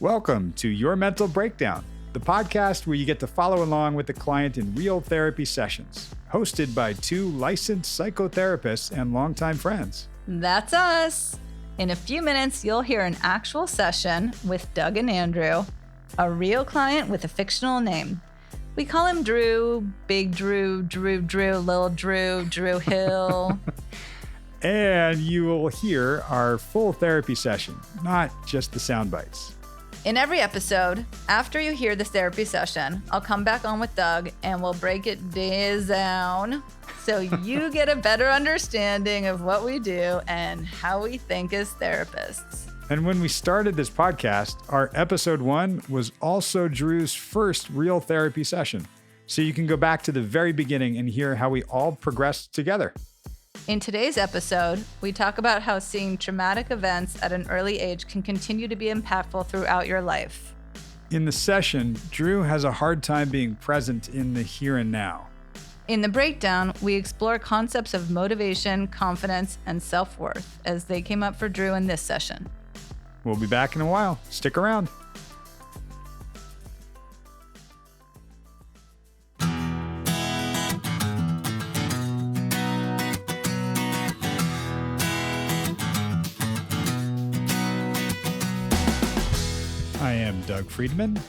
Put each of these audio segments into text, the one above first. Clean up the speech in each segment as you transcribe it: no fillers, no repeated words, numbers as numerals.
Welcome to Your Mental Breakdown, the podcast where you get to follow along with the client in real therapy sessions, hosted by two licensed psychotherapists and longtime friends. That's us. In a few minutes, you'll hear an actual session with Doug and Andrew, a real client with a fictional name. We call him Drew, Big Drew, Little Drew, Drew Hill. And you will hear our full therapy session, not just the sound bites. In every episode, after you hear the therapy session, I'll come back on with Doug and we'll break it down so you get a better understanding of what we do and how we think as therapists. And when we started this podcast, our episode 1 was also Drew's first real therapy session. So you can go back to the very beginning and hear how we all progressed together. In today's episode, we talk about how seeing traumatic events at an early age can continue to be impactful throughout your life. In the session, Drew has a hard time being present in the here and now. In the breakdown, we explore concepts of motivation, confidence, and self-worth as they came up for Drew in this session. We'll be back in a while. Stick around. I am Doug Friedman.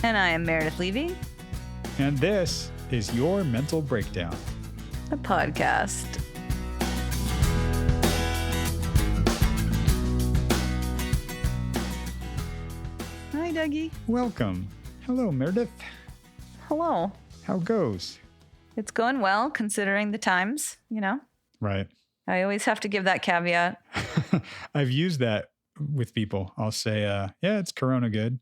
And I am Meredith Levy. And this is Your Mental Breakdown, a podcast. Hi, Dougie. Welcome. Hello, Meredith. Hello. How goes? It's going well, considering the times, you know? Right. I always have to give that caveat. I've used that with people. I'll say, yeah, it's Corona good.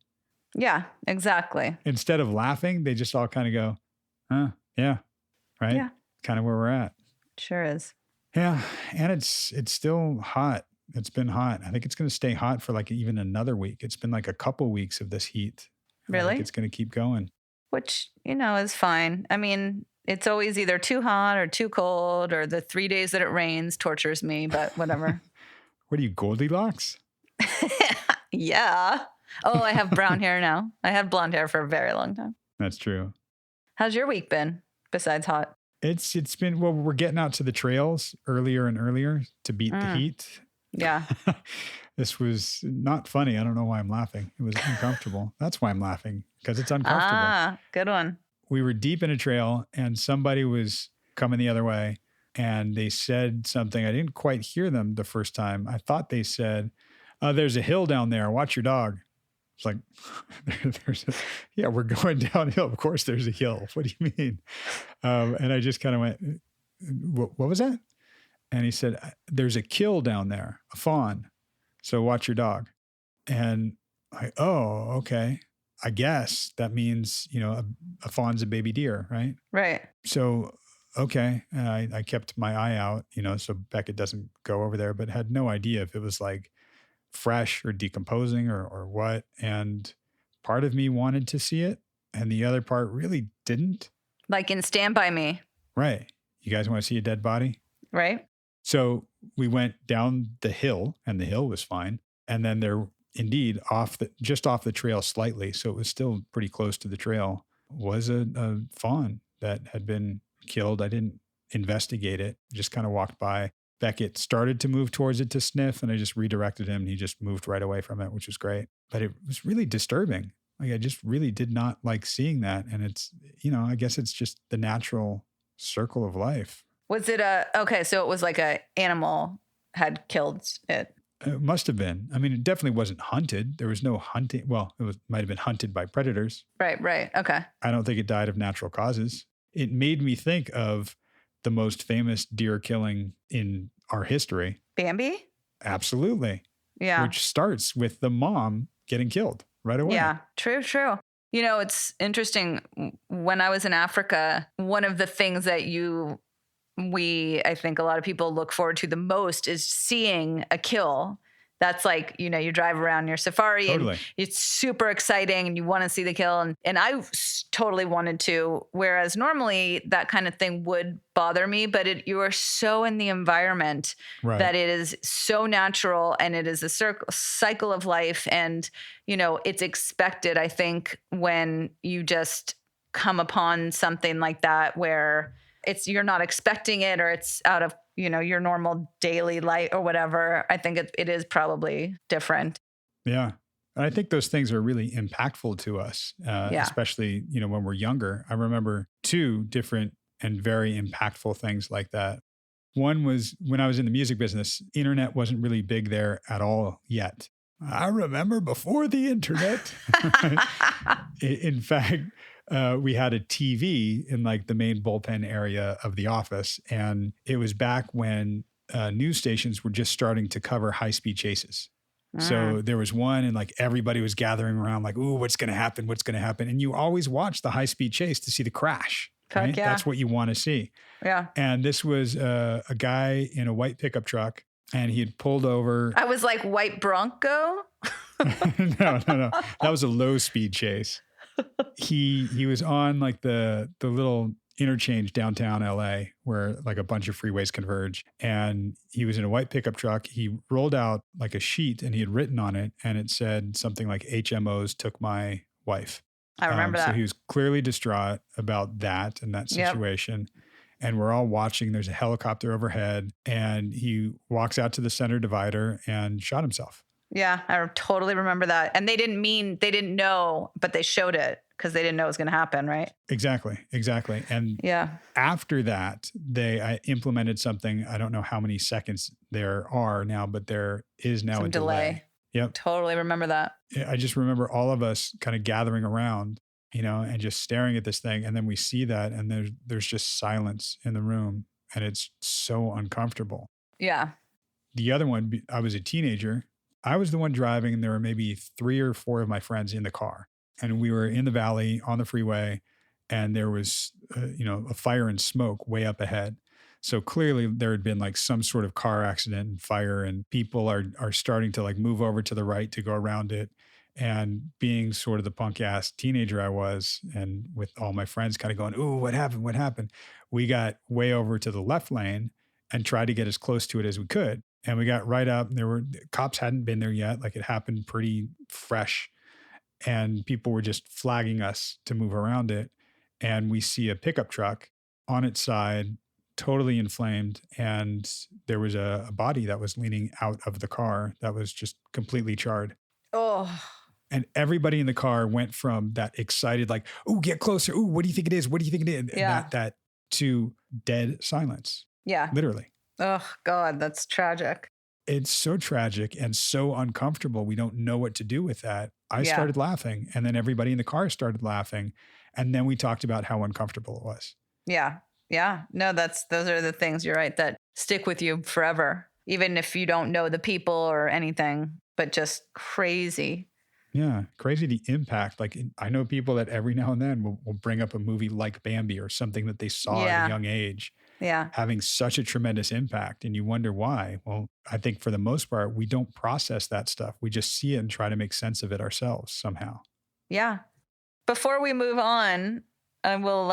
Yeah, exactly. Instead of laughing, they just all kind of go, yeah, right? Yeah. Kind of where we're at. Sure is. Yeah, and it's still hot. It's been hot. I think it's going to stay hot for like even another week. It's been like a couple weeks of this heat. Really? It's going to keep going. Which, is fine. I mean, it's always either too hot or too cold, or the 3 days that it rains tortures me, but whatever. What are you, Goldilocks? Yeah. Oh, I have brown hair now. I had blonde hair for a very long time. That's true. How's your week been besides hot? It's been, well, we're getting out to the trails earlier and earlier to beat the heat. Yeah. This was not funny. I don't know why I'm laughing. It was uncomfortable. That's why I'm laughing, because it's uncomfortable. Ah, good one. We were deep in a trail and somebody was coming the other way and they said something. I didn't quite hear them the first time. I thought they said, there's a hill down there. Watch your dog. It's like, yeah, we're going downhill. Of course there's a hill. What do you mean? And I just kind of went, what was that? And he said, there's a kill down there, a fawn. So watch your dog. And oh, okay. I guess that means, a fawn's a baby deer, right? Right. So, okay. And I kept my eye out, so Beckett doesn't go over there, but had no idea if it was like fresh or decomposing or what. And part of me wanted to see it and the other part really didn't. Like in Stand By Me. Right. You guys want to see a dead body? Right. So we went down the hill and the hill was fine. And then there indeed just off the trail slightly, so it was still pretty close to the trail, was a fawn that had been killed. I didn't investigate it, just kind of walked by. Beckett started to move towards it to sniff, and I just redirected him, and he just moved right away from it, which was great. But it was really disturbing. Like, I just really did not like seeing that. And it's, I guess it's just the natural circle of life. Was it so it was like a animal had killed it? It must have been. I mean, it definitely wasn't hunted. There was no hunting. Well, might have been hunted by predators. Right. Okay. I don't think it died of natural causes. It made me think of the most famous deer killing in our history. Bambi? Absolutely. Yeah. Which starts with the mom getting killed right away. Yeah, true. It's interesting. When I was in Africa, one of the things that I think a lot of people look forward to the most is seeing a kill. That's like, you drive around your safari Totally. and it's super exciting and you want to see the kill. And I totally wanted to. Whereas normally that kind of thing would bother me, but you are so in the environment Right. that it is so natural, and it is a cycle of life. And, it's expected, I think, when you just come upon something like that, where you're not expecting it, or it's out of, your normal daily life or whatever. I think it is probably different. Yeah. And I think those things are really impactful to us, Yeah. especially, when we're younger. I remember two different and very impactful things like that. One was when I was in the music business, internet wasn't really big there at all yet. I remember before the internet. In fact, we had a TV in like the main bullpen area of the office. And it was back when news stations were just starting to cover high speed chases. So there was one, and like everybody was gathering around, like, ooh, what's going to happen? What's going to happen? And you always watch the high speed chase to see the crash, right? Yeah. That's what you want to see. Yeah. And this was a guy in a white pickup truck, and he had pulled over. I was like, white Bronco? No. That was a low speed chase. He was on like the little interchange downtown LA where like a bunch of freeways converge, and he was in a white pickup truck. He rolled out like a sheet, and he had written on it, and it said something like HMOs took my wife. I remember that. So he was clearly distraught about that and that situation. Yep. And we're all watching. There's a helicopter overhead, and he walks out to the center divider and shot himself. Yeah, I totally remember that. And they didn't know, but they showed it because they didn't know it was going to happen, right? Exactly. And after that, I implemented something. I don't know how many seconds there are now, but there is now a delay. Yep. Totally remember that. I just remember all of us kind of gathering around, and just staring at this thing. And then we see that, and there's just silence in the room, and it's so uncomfortable. Yeah. The other one, I was a teenager. I was the one driving, and there were maybe 3 or 4 of my friends in the car. And we were in the valley on the freeway, and there was, a fire and smoke way up ahead. So clearly there had been like some sort of car accident and fire, and people are starting to like move over to the right to go around it. And being sort of the punk ass teenager I was, and with all my friends kind of going, ooh, what happened? What happened? We got way over to the left lane and tried to get as close to it as we could. And we got right up, and cops hadn't been there yet. Like it happened pretty fresh, and people were just flagging us to move around it. And we see a pickup truck on its side, totally inflamed. And there was a body that was leaning out of the car that was just completely charred. Oh. And everybody in the car went from that excited, like, oh, get closer. Oh, what do you think it is? What do you think it is? Yeah. That to dead silence. Yeah. Literally. Oh, God, that's tragic. It's so tragic and so uncomfortable. We don't know what to do with that. I started laughing, and then everybody in the car started laughing. And then we talked about how uncomfortable it was. Yeah. Yeah. No, those are the things, you're right, that stick with you forever, even if you don't know the people or anything, but just crazy. Yeah. Crazy the impact. Like I know people that every now and then will bring up a movie like Bambi or something that they saw at a young age. Yeah. Having such a tremendous impact, and you wonder why. Well, I think for the most part, we don't process that stuff. We just see it and try to make sense of it ourselves somehow. Yeah. Before we move on, I will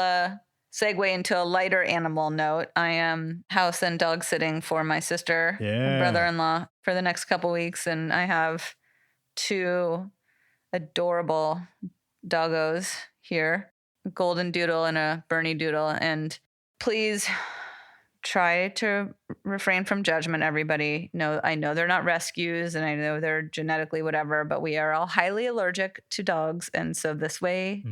segue into a lighter animal note. I am house and dog sitting for my sister and brother-in-law for the next couple weeks, and I have 2 adorable doggos here, a golden doodle and a Bernie doodle. And please try to refrain from judgment, everybody. No, I know they're not rescues, and I know they're genetically whatever, but we are all highly allergic to dogs. And so this way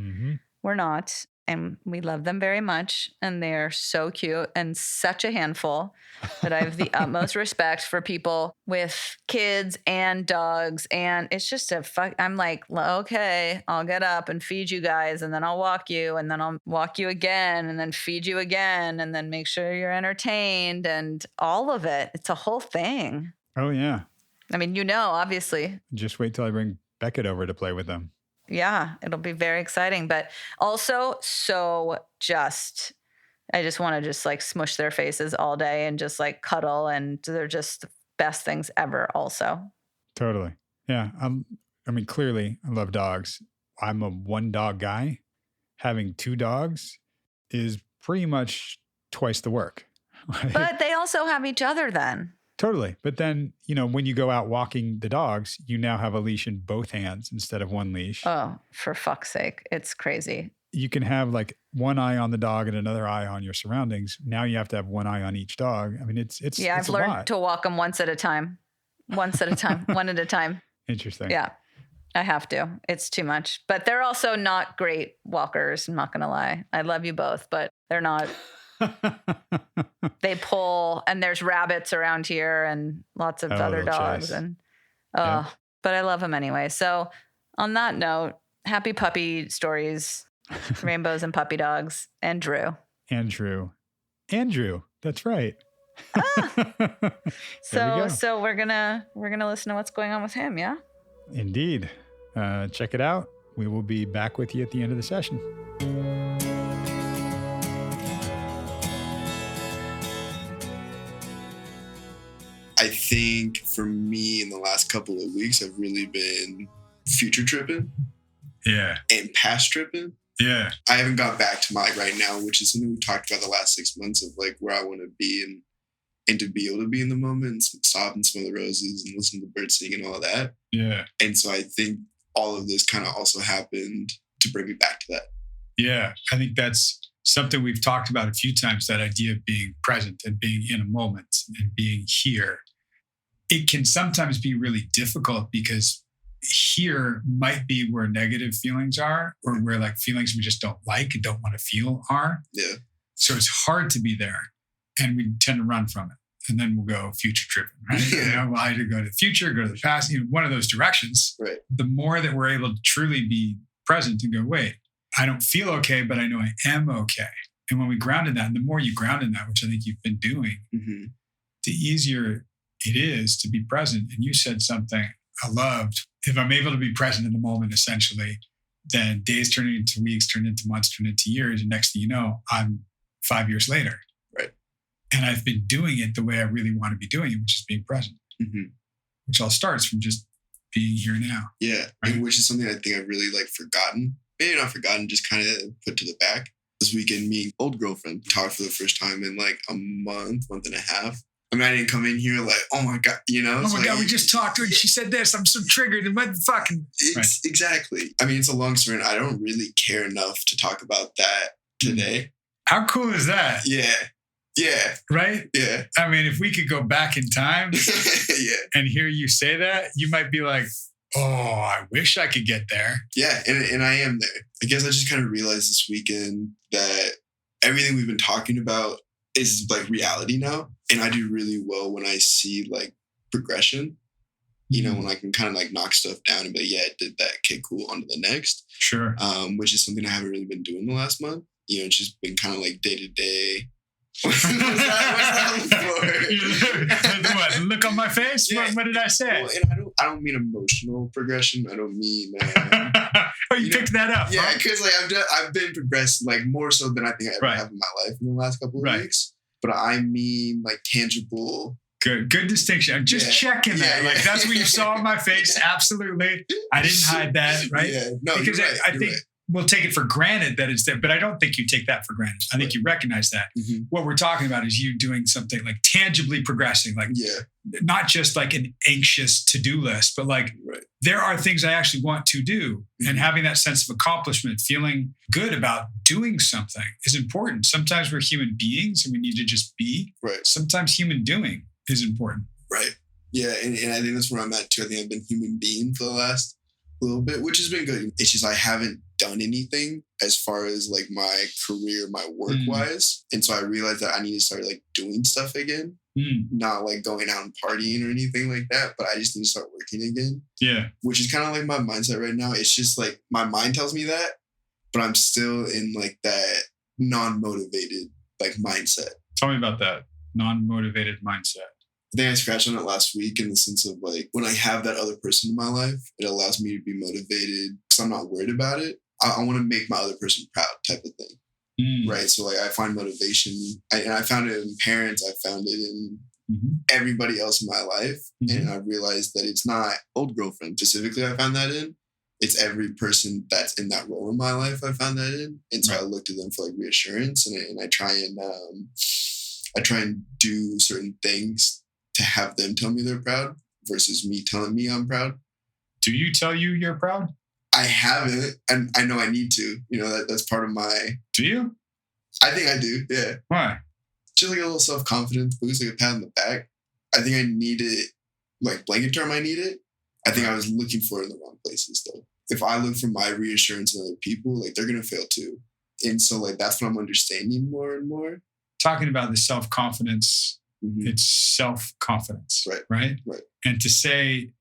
we're not. And we love them very much. And they're so cute and such a handful that I have the utmost respect for people with kids and dogs. And it's just I'm like, okay, I'll get up and feed you guys, and then I'll walk you, and then I'll walk you again, and then feed you again, and then make sure you're entertained, and all of it. It's a whole thing. Oh, yeah. I mean, obviously. Just wait till I bring Beckett over to play with them. Yeah, it'll be very exciting, but also I just want to just like smush their faces all day and just like cuddle, and they're just the best things ever also. Totally. Yeah. I mean, clearly I love dogs. I'm a 1 dog guy, having 2 dogs is pretty much twice the work. Right? But they also have each other then. Totally. But then, when you go out walking the dogs, you now have a leash in both hands instead of one leash. Oh, for fuck's sake. It's crazy. You can have like one eye on the dog and another eye on your surroundings. Now you have to have one eye on each dog. I mean, it's I've learned to walk them once at a time, one at a time. Interesting. Yeah, I have to. It's too much. But they're also not great walkers. I'm not going to lie. I love you both, but they're not. They pull, and there's rabbits around here and lots of other dogs. Chase. And but I love them anyway. So on that note, happy puppy stories, rainbows and puppy dogs, and Drew. Andrew, that's right. So we're gonna listen to what's going on with him. Yeah. Indeed. Check it out. We will be back with you at the end of the session. I think for me in the last couple of weeks, I've really been future tripping. Yeah. And past tripping. Yeah. I haven't got back to my right now, which is something we've talked about the last 6 months of like where I want to be and to be able to be in the moment and stop and smell the roses and listen to the birds sing and all that. Yeah. And so I think all of this kind of also happened to bring me back to that. Yeah. I think that's something we've talked about a few times, that idea of being present and being in a moment and being here. It can sometimes be really difficult because here might be where negative feelings are, or where like feelings we just don't like and don't want to feel are. Yeah. So it's hard to be there, and we tend to run from it. And then we'll go future tripping, right? Yeah. We'll either go to the future, go to the past, one of those directions. Right. The more that we're able to truly be present and go, wait, I don't feel okay, but I know I am okay. And when we ground in that, and the more you ground in that, which I think you've been doing, the easier it is to be present. And you said something I loved. If I'm able to be present in the moment, essentially, then days turn into weeks, turn into months, turn into years. And next thing you know, I'm 5 years later. Right. And I've been doing it the way I really want to be doing it, which is being present, which all starts from just being here now. Yeah. Right? And which is something I think I've really like forgotten. Maybe not forgotten, just kind of put to the back. This weekend, me and old girlfriend talked for the first time in like a month and a half. I mean, I didn't come in here like, oh my God, Oh my God, we just talked to her and she said this. I'm so triggered. And what fucking... Exactly. I mean, it's a long story and I don't really care enough to talk about that today. How cool is that? Yeah. Yeah. Right? Yeah. I mean, if we could go back in time and hear you say that, you might be like, oh, I wish I could get there. Yeah. And I am there. I guess I just kind of realized this weekend that everything we've been talking about is like reality now. And I do really well when I see like progression, when I can kind of like knock stuff down and be like, yeah, I did that. Okay, cool. On to the next. Sure. Which is something I haven't really been doing the last month. It's just been kind of like day to day. What's that what? Look on my face? Yeah. What did I say? Well, and I don't mean emotional progression. I don't mean oh, you picked that up. Yeah, because like I've been progressing like more so than I think I ever have in my life in the last couple of weeks. But I mean like tangible. Good distinction. I'm just checking that. Like that's what you saw on my face. Absolutely. I didn't hide that, right? Yeah. No, because you're right. I think we'll take it for granted that it's there, but I don't think you take that for granted. I think you recognize that. What we're talking about is you doing something like tangibly progressing, like not just like an anxious to-do list, but like there are things I actually want to do, and having that sense of accomplishment, feeling good about doing something is important. Sometimes we're human beings and we need to just be. Right. Sometimes human doing is important. Right. Yeah. And I think that's where I'm at too. I think I've been human being for the last little bit, which has been good. It's just I haven't done anything as far as like my career, my work wise. And so I realized that I need to start like doing stuff again, not like going out and partying or anything like that, but I just need to start working again. Yeah. Which is kind of like my mindset right now. It's just like my mind tells me that, but I'm still in like that non-motivated like mindset. Tell me about that non-motivated mindset. I think I scratched on it last week in the sense of like when I have that other person in my life, it allows me to be motivated because I'm not worried about it. I want to make my other person proud type of thing. Right. So like I find motivation and I found it in parents. I found it in everybody else in my life. And I realized that it's not old girlfriend specifically I found that in, it's every person that's in that role in my life I found that in. And so Right. I look to them for like reassurance, and I try and do certain things to have them tell me they're proud versus me telling me I'm proud. Do you tell you you're proud? I haven't, and I know I need to. That's part of my. Do you? I think I do. Yeah, Why? just like a little self-confidence boost, like a pat on the back. I think I need it, like blanket term. I need it. I think I was looking for it in the wrong places though. If I look for my reassurance in other people, like they're gonna fail too. And so like that's what I'm understanding more and more. Talking about the self-confidence, Mhm. it's self-confidence, Right. right? Right. And to say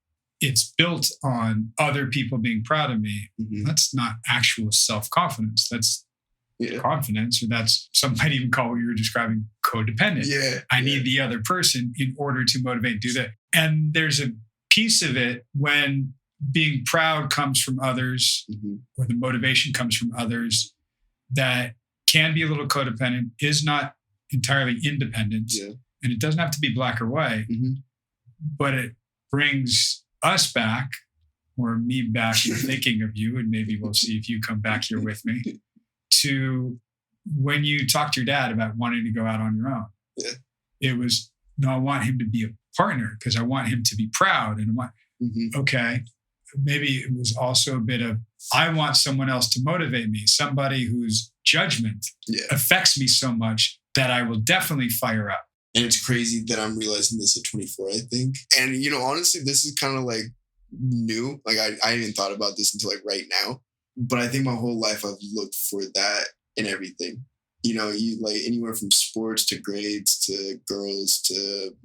it's built on other people being proud of me, Mhm. that's not actual self-confidence. That's Yeah. confidence, or that's some might even call what you were describing codependent. Yeah. I yeah. need the other person in order to motivate and do that. And there's a piece of it when being proud comes from others, Mhm. or the motivation comes from others, that can be a little codependent, is not entirely independent. Yeah. And it doesn't have to be black or white, Mhm. but it brings us back, or me back in thinking of you, and maybe we'll see if you come back here with me, to when you talked to your dad about wanting to go out on your own. Yeah. It was, no, I want him to be a partner because I want him to be proud. And I want, Mhm. okay, maybe it was also a bit of, I want someone else to motivate me, somebody whose judgment Yeah. affects me so much that I will definitely fire up. And it's crazy that I'm realizing this at 24, I think. And, honestly, this is kind of like new. Like, I hadn't even thought about this until like right now. But I think my whole life I've looked for that in everything. You like anywhere from sports to grades to girls to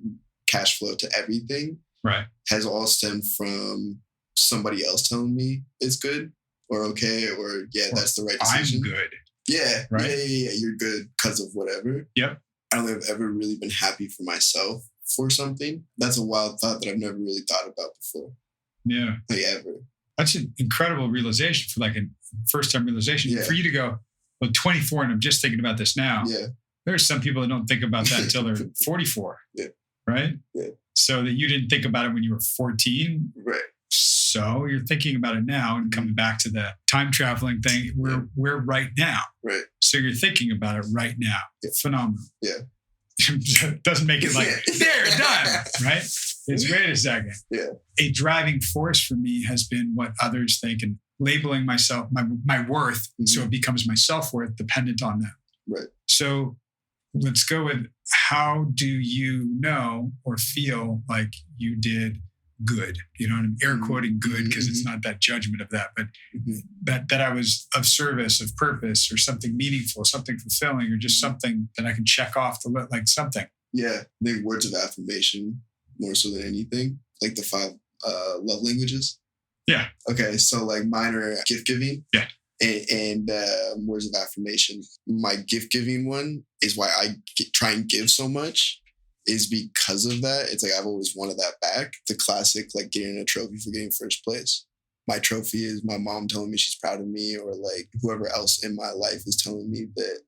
cash flow to everything Right. has all stemmed from somebody else telling me it's good or okay or yeah, that's the right decision. I'm good. Yeah, Right. yeah, you're good because of whatever. Yep. I don't think I've ever really been happy for myself for something. That's a wild thought that I've never really thought about before, Yeah. like ever. That's an incredible realization for like a first time realization. Yeah. For you to go, well, 24 and I'm just thinking about this now. Yeah, There's some people that don't think about that until they're 44. Yeah. Right? Yeah. So that you didn't think about it when you were 14. right. So you're thinking about it now, and coming back to the time traveling thing, we're right now. Right. So you're thinking about it right now. Yeah. Phenomenal. Yeah. Doesn't make it like, Yeah. there, done. Right? It's wait a second. Yeah. A driving force for me has been what others think, and labeling myself, my worth, so it becomes my self-worth dependent on them. Right. So let's go with, how do you know or feel like you did good? I'm air quoting good because it's not that judgment of that, but Mhm. that I was of service, of purpose, or something meaningful, something fulfilling, or just something that I can check off to look like something. Yeah, I think words of affirmation more so than anything, like the 5 love languages. Yeah. Okay, so like mine are gift giving. Yeah. And words of affirmation. My gift giving one is why I try and give so much, is because of that. It's like I've always wanted that back. The classic, like getting a trophy for getting first place. My trophy is my mom telling me she's proud of me, or like whoever else in my life is telling me that,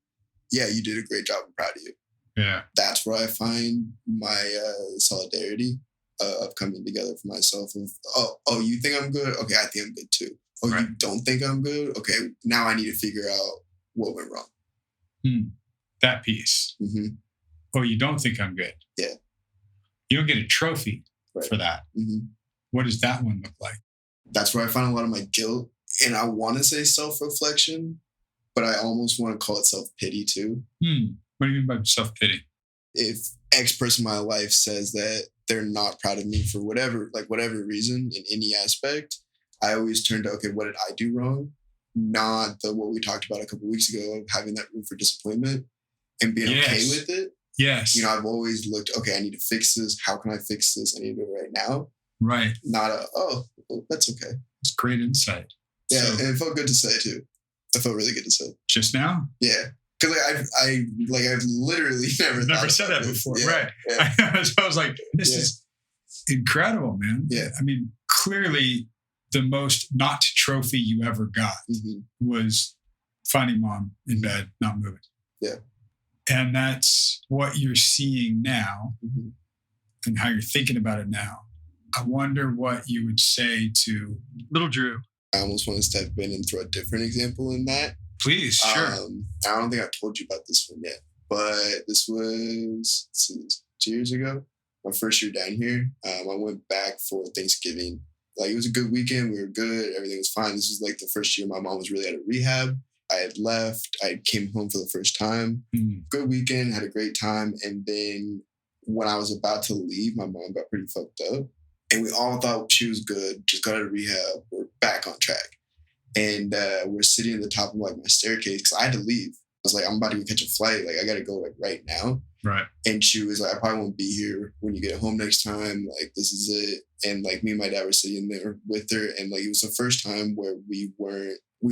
yeah, you did a great job. I'm proud of you. Yeah. That's where I find my solidarity of coming together for myself. Of, oh, you think I'm good? Okay, I think I'm good too. Oh, Right. you don't think I'm good? Okay, now I need to figure out what went wrong. That piece. Mm-hmm. Oh, you don't think I'm good? Yeah. You don't get a trophy Right. for that. Mm-hmm. What does that one look like? That's where I find a lot of my guilt. And I want to say self-reflection, but I almost want to call it self-pity too. What do you mean by self-pity? If X person in my life says that they're not proud of me for whatever reason in any aspect, I always turn to, okay, what did I do wrong? Not what we talked about a couple of weeks ago of having that room for disappointment and being okay with it. Yes. I've always looked, okay, I need to fix this. How can I fix this? I need to do it right now. Right. Not well, that's okay. It's great insight. Yeah, So, and it felt good to say too. It felt really good to say. just now? Yeah, because I've literally never Said that this. before. Yeah, Right. yeah. So I was like, this is incredible, man. Yeah. I mean, clearly the most not trophy you ever got Mhm. was finding mom in bed, not moving. Yeah. And that's what you're seeing now, Mhm. and how you're thinking about it now. I wonder what you would say to little Drew I almost want to step in and throw a different example in that. Please, sure. I don't think I've told you about this one yet, but this was 2 years ago, my first year down here. I went back for Thanksgiving. Like, it was a good weekend. We were good. Everything was fine. This was like the first year my mom was really out of rehab. I had left. I came home for the first time. Good weekend, had a great time. And then when I was about to leave, my mom got pretty fucked up. And we all thought she was good, just got out of rehab. We're back on track. And we're sitting at the top of like my staircase because I had to leave. I was like, I'm about to go catch a flight. Like, I got to go like right now. Right. And she was like, I probably won't be here when you get home next time. Like, this is it. And like, me and my dad were sitting there with her. And like, it was the first time where we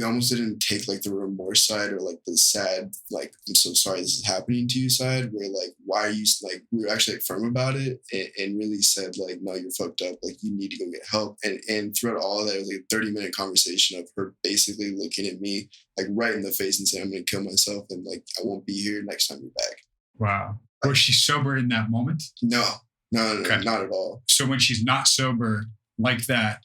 almost didn't take like the remorse side or like the sad, like, I'm so sorry this is happening to you side, where like, why are you, like, we were actually like firm about it and really said like, no, you're fucked up. Like, you need to go get help. And throughout all of that, it was like a 30-minute conversation of her basically looking at me like right in the face and saying, I'm going to kill myself. And like, I won't be here next time you're back. Wow. Was she sober in that moment? No, Okay. not at all. So when she's not sober like that,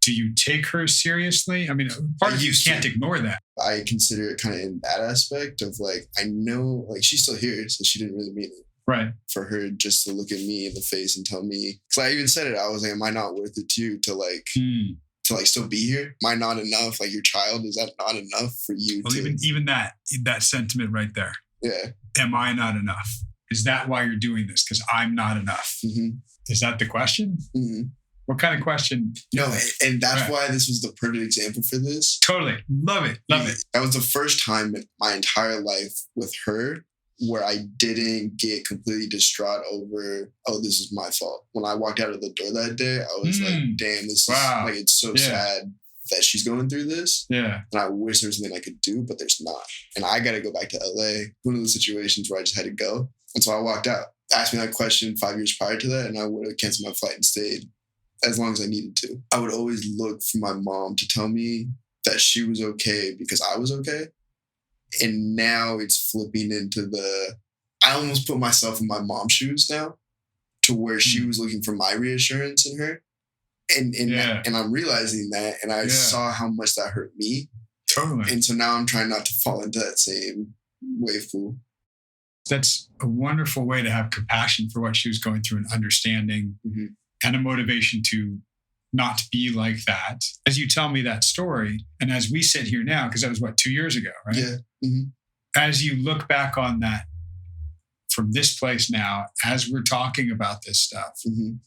do you take her seriously? I mean, part of you can't ignore that. I consider it kind of in that aspect of like, I know like she's still here, so she didn't really mean it. Right. For her just to look at me in the face and tell me, because I even said it, I was like, am I not worth it to you to like, to like still be here? Am I not enough? Like, your child, is that not enough for you? Well, even that sentiment right there. Yeah. Am I not enough? Is that why you're doing this? Because I'm not enough. Is that the question? What kind of question? No, and that's why this was the perfect example for this. Totally. Love it. That was the first time in my entire life with her where I didn't get completely distraught over, oh, this is my fault. When I walked out of the door that day, I was like, damn, this is like, it's so sad that she's going through this. Yeah. And I wish there was something I could do, but there's not. And I got to go back to LA. One of the situations where I just had to go. And so I walked out. Asked me that question 5 years prior to that, and I would have canceled my flight and stayed as long as I needed to. I would always look for my mom to tell me that she was okay because I was okay. And now it's flipping into I almost put myself in my mom's shoes now, to where she was looking for my reassurance in her. And I'm realizing that, and I saw how much that hurt me. Totally. And so now I'm trying not to fall into that same wave pool. That's a wonderful way to have compassion for what she was going through and understanding and a motivation to not be like that. As you tell me that story, and as we sit here now, because that was 2 years ago, right? Yeah. As you look back on that from this place now, as we're talking about this stuff,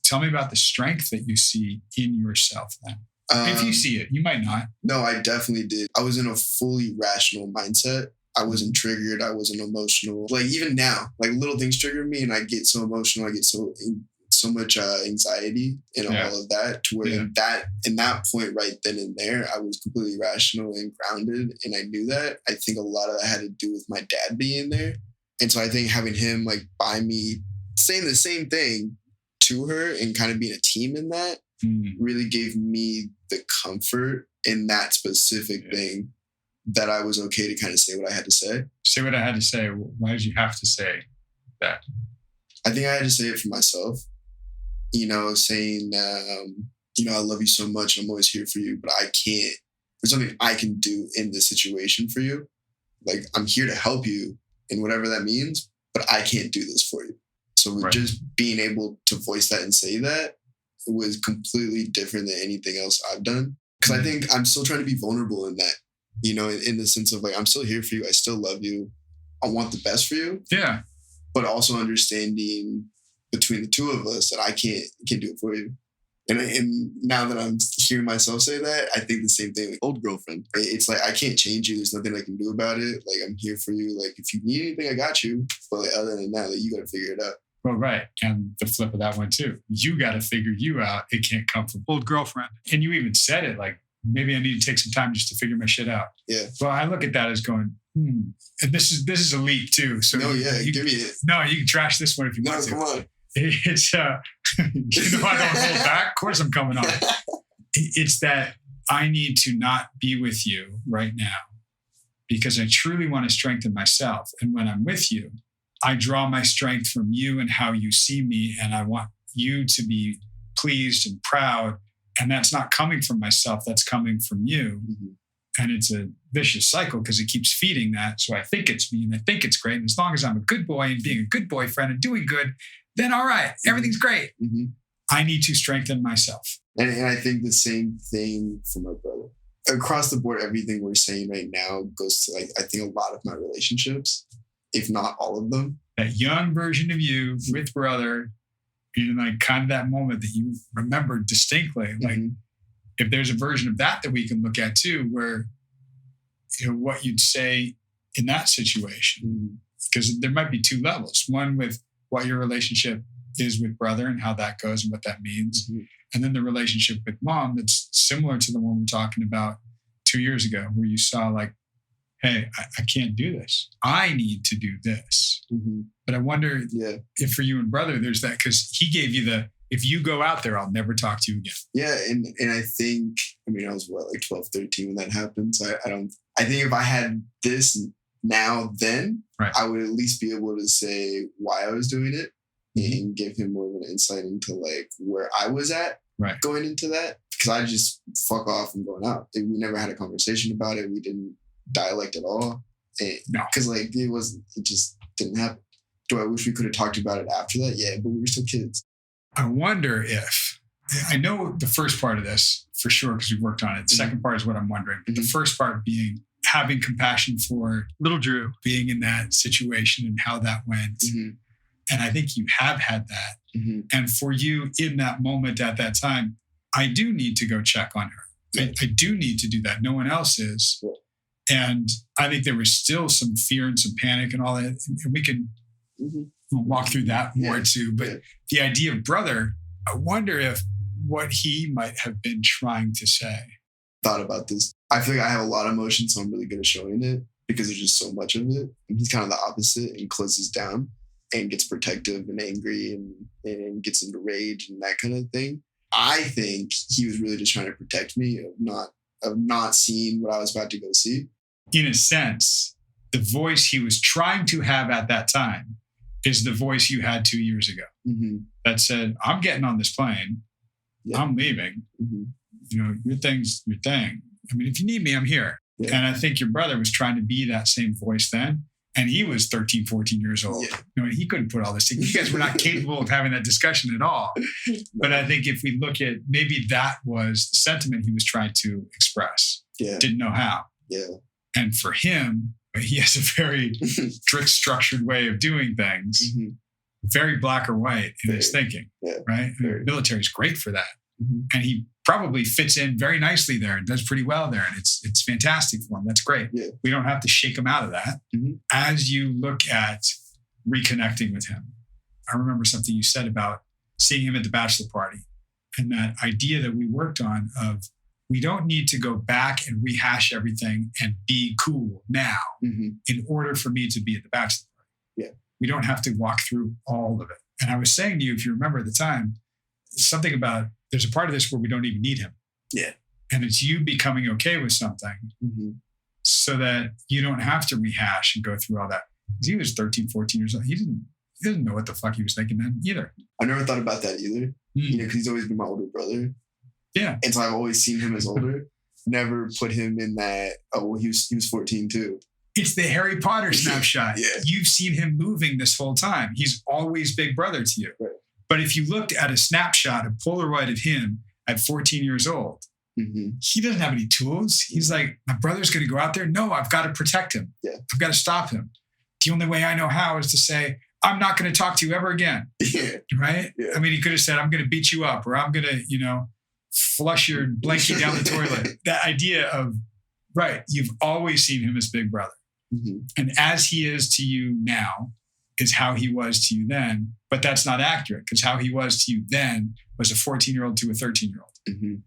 tell me about the strength that you see in yourself then. If you see it, you might not. No, I definitely did. I was in a fully rational mindset. I wasn't triggered. I wasn't emotional. Like, even now, like, little things trigger me and I get so emotional. I get so much anxiety and all of that, to where in that point right then and there, I was completely rational and grounded. And I knew that. I think a lot of that had to do with my dad being there. And so I think having him like by me saying the same thing to her and kind of being a team in that really gave me the comfort in that specific thing, that I was okay to kind of say what I had to say. Say what I had to say. Why did you have to say that? I think I had to say it for myself. Saying, I love you so much. I'm always here for you, but I can't, there's something I can do in this situation for you. Like, I'm here to help you in whatever that means, but I can't do this for you. So just being able to voice that and say that, it was completely different than anything else I've done. Because I think I'm still trying to be vulnerable in that, in the sense of like, I'm still here for you. I still love you. I want the best for you. Yeah. But also understanding between the two of us that I can't do it for you. And now that I'm hearing myself say that, I think the same thing with old girlfriend. It's like, I can't change you. There's nothing I can do about it. Like, I'm here for you. Like, if you need anything, I got you. But like, other than that, like, you got to figure it out. Well, right. And the flip of that one too. You got to figure you out. It can't come from old girlfriend. And you even said it like, maybe I need to take some time just to figure my shit out. Yeah. Well, I look at that as going, and this is a leap too. So give me it. No, you can trash this one if you want to. Come on. It's I don't hold back. Of course I'm coming on. It's that I need to not be with you right now because I truly want to strengthen myself. And when I'm with you, I draw my strength from you and how you see me. And I want you to be pleased and proud And that's not coming from myself. That's coming from you. And it's a vicious cycle because it keeps feeding that. So I think it's me and I think it's great. And as long as I'm a good boy and being a good boyfriend and doing good, then all right, everything's great. I need to strengthen myself. And I think the same thing for my brother. Across the board, everything we're saying right now goes to, like, I think a lot of my relationships, if not all of them. That young version of you with brother, in like kind of that moment that you remember distinctly. Like if there's a version of that we can look at too, where, you know, what you'd say in that situation, because there might be two levels. One with what your relationship is with brother and how that goes and what that means. And then the relationship with mom that's similar to the one we're talking about 2 years ago, where you saw like, hey, I can't do this. I need to do this. But I wonder if for you and brother, there's that, because he gave you if you go out there, I'll never talk to you again. Yeah. And I think, I mean, I was like 12, 13 when that happened. So I think if I had this now, then I would at least be able to say why I was doing it and give him more of an insight into like where I was at going into that. Because I just fuck off and going out. We never had a conversation about it. We didn't dialect at all. Because like it just didn't happen. Do I wish we could have talked about it after that? Yeah, but we were still kids. I wonder if, I know the first part of this for sure because we worked on it. The second part is what I'm wondering. But the first part being having compassion for little Drew being in that situation and how that went. And I think you have had that. And for you in that moment at that time, I do need to go check on her. I do need to do that. No one else is. And I think there was still some fear and some panic and all that. And we can walk through that more too. But the idea of brother, I wonder if what he might have been trying to say. Thought about this. I feel like I have a lot of emotion, so I'm really good at showing it because there's just so much of it. And he's kind of the opposite and closes down and gets protective and angry and gets into rage and that kind of thing. I think he was really just trying to protect me of not seeing what I was about to go see. In a sense, the voice he was trying to have at that time is the voice you had 2 years ago that said, I'm getting on this plane. I'm leaving. You know, your thing's your thing. I mean, if you need me, I'm here. And I think your brother was trying to be that same voice then. And he was 13, 14 years old. You know, he couldn't put all this together. You guys were not capable of having that discussion at all. But I think if we look at, maybe that was the sentiment he was trying to express. Didn't know how. And for him, he has a very strict, structured way of doing things. Very black or white in his thinking, right? The military is great for that. And he probably fits in very nicely there and does pretty well there. And it's fantastic for him. That's great. We don't have to shake him out of that. As you look at reconnecting with him, I remember something you said about seeing him at the bachelor party and that idea that we worked on of we don't need to go back and rehash everything and be cool now in order for me to be at the bachelor party. We don't have to walk through all of it. And I was saying to you, if you remember at the time, something about there's a part of this where we don't even need him. And it's you becoming okay with something so that you don't have to rehash and go through all that. Because he was 13, 14 years old. He didn't know what the fuck he was thinking then either. I never thought about that either. You know, because he's always been my older brother. And so I've always seen him as older. Never put him in that, oh, well, he was 14 too. It's the Harry Potter snapshot. You've seen him moving this whole time. He's always big brother to you. But if you looked at a snapshot, a Polaroid of him at 14 years old, he doesn't have any tools. He's like, my brother's going to go out there. No, I've got to protect him. I've got to stop him. The only way I know how is to say, I'm not going to talk to you ever again. Right? I mean, he could have said, I'm going to beat you up or I'm going to, you know, flush your blanket down the toilet. That idea of, you've always seen him as big brother. And as he is to you now is how he was to you then. But that's not accurate because how he was to you then was a 14-year-old to a 13-year-old.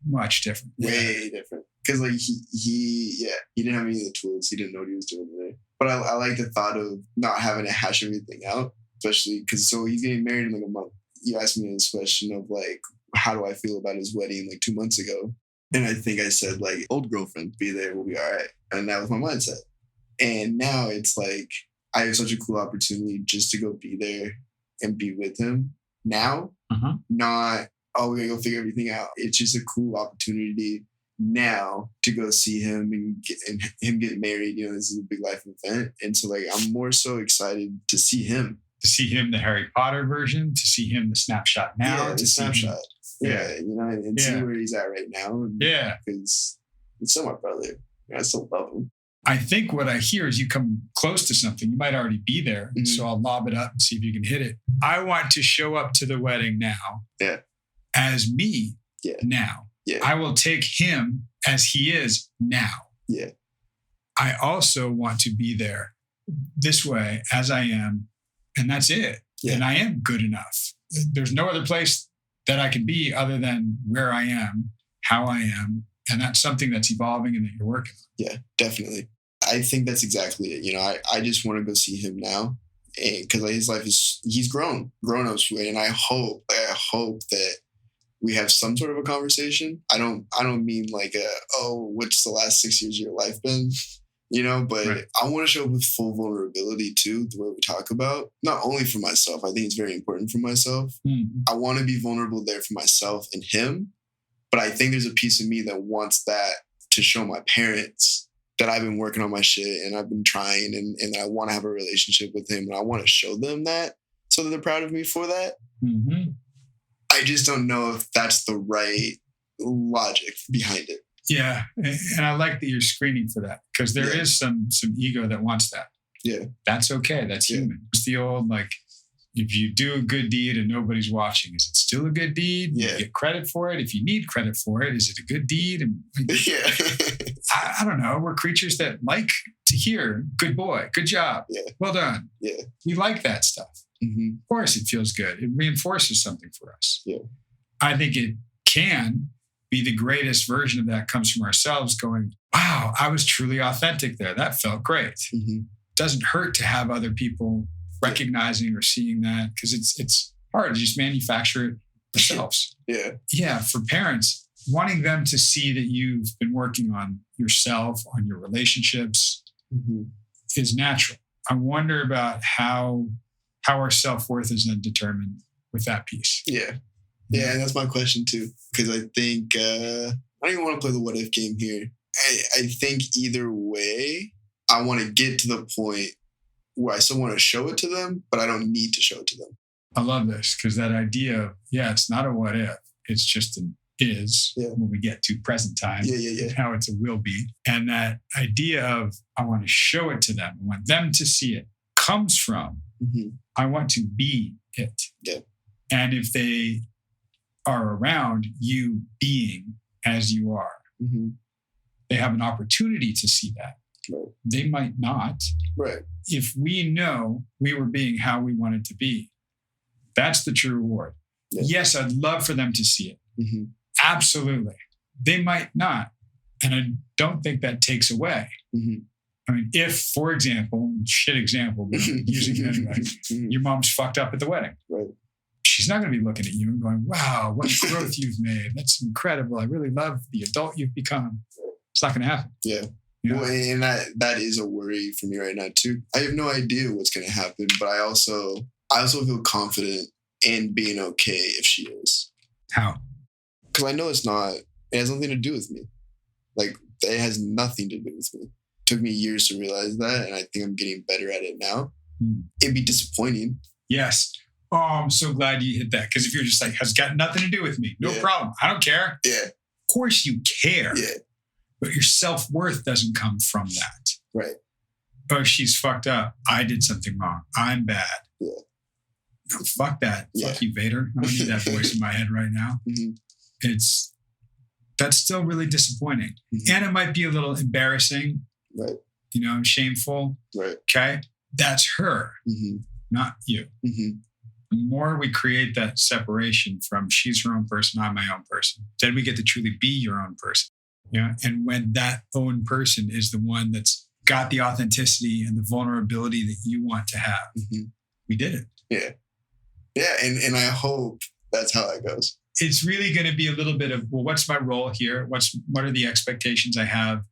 Much different. Way different. Because like he didn't have any of the tools. He didn't know what he was doing there. But I like the thought of not having to hash everything out, especially because so he's getting married in like a month. You asked me this question of like, how do I feel about his wedding like 2 months ago? And I think I said like, old girlfriend, be there, we'll be all right. And that was my mindset. And now it's like, I have such a cool opportunity just to go be there and be with him now, not oh, we're going to go figure everything out. It's just a cool opportunity now to go see him and him get married. You know, this is a big life event. And so like, I'm more so excited to see him. To see him, the Harry Potter version, to see him, the snapshot now. Yeah, the snapshot. You know, and see where he's at right now. And, because he's still my brother. I still love him. I think what I hear is you come close to something. You might already be there. Mm-hmm. So I'll lob it up and see if you can hit it. I want to show up to the wedding now as me now. Yeah. I will take him as he is now. Yeah. I also want to be there this way as I am. And that's it. Yeah. And I am good enough. There's no other place that I can be other than where I am, how I am. And that's something that's evolving and that you're working on. Yeah, definitely. I think that's exactly it. You know, I just want to go see him now. And because like, his life he's grown up. And I hope that we have some sort of a conversation. I don't mean like what's the last 6 years of your life been? You know, but I want to show up with full vulnerability too, the way we talk about, not only for myself. I think it's very important for myself. Mm-hmm. I want to be vulnerable there for myself and him. But I think there's a piece of me that wants that to show my parents that I've been working on my shit and I've been trying and I want to have a relationship with him and I want to show them that so that they're proud of me for that. Mm-hmm. I just don't know if that's the right logic behind it. Yeah. And I like that you're screening for that because there is some ego that wants that. Yeah. That's okay. That's human. It's the old, like, if you do a good deed and nobody's watching, is it still a good deed? Yeah. You get credit for it. If you need credit for it, is it a good deed? And I don't know. We're creatures that like to hear, good boy, good job. Yeah. Well done. Yeah. We like that stuff. Mm-hmm. Of course, it feels good. It reinforces something for us. Yeah. I think it can be the greatest version of that comes from ourselves going, wow, I was truly authentic there. That felt great. Mm-hmm. Doesn't hurt to have other people recognizing or seeing that because it's hard to just manufacture it ourselves. Yeah. For parents, wanting them to see that you've been working on yourself, on your relationships is natural. I wonder about how our self-worth is then determined with that piece. Yeah. Yeah, and that's my question too. Because I think, I don't even want to play the what if game here. I think either way, I want to get to the point where I still want to show it to them, but I don't need to show it to them. I love this because that idea of, it's not a what if, it's just an is when we get to present time. How it's a will be. And that idea of, I want to show it to them, I want them to see it, comes from, I want to be it. Yeah. And if they are around you being as you are, they have an opportunity to see that. Right. They might not. Right. If we know we were being how we wanted to be, that's the true reward. Yeah. Yes, I'd love for them to see it. Absolutely. They might not. And I don't think that takes away. I mean, if, for example, shit example, but I'm using it anyway, your mom's fucked up at the wedding. Right. She's not going to be looking at you and going, wow, what growth you've made. That's incredible. I really love the adult you've become. It's not going to happen. Yeah. You know? Well, and that is a worry for me right now too. I have no idea what's going to happen, but I also feel confident in being okay if she is. How? Because I know it has nothing to do with me. Like, it has nothing to do with me. It took me years to realize that, and I think I'm getting better at it now. It'd be disappointing. Yes. Oh, I'm so glad you hit that. Because if you're just like, has got nothing to do with me. No problem. I don't care. Yeah. Of course you care. Yeah. But your self-worth doesn't come from that. Right. Oh, she's fucked up. I did something wrong. I'm bad. Yeah. No, fuck that. Fuck you, Vader. I don't need that voice in my head right now. That's still really disappointing. And it might be a little embarrassing. Right. You know, shameful. Right. Okay. That's her, not you. The more we create that separation from she's her own person, I'm my own person, then we get to truly be your own person. Yeah. And when that own person is the one that's got the authenticity and the vulnerability that you want to have, we did it. Yeah. Yeah. And I hope that's how it goes. It's really going to be a little bit of, well, what's my role here? What are the expectations I have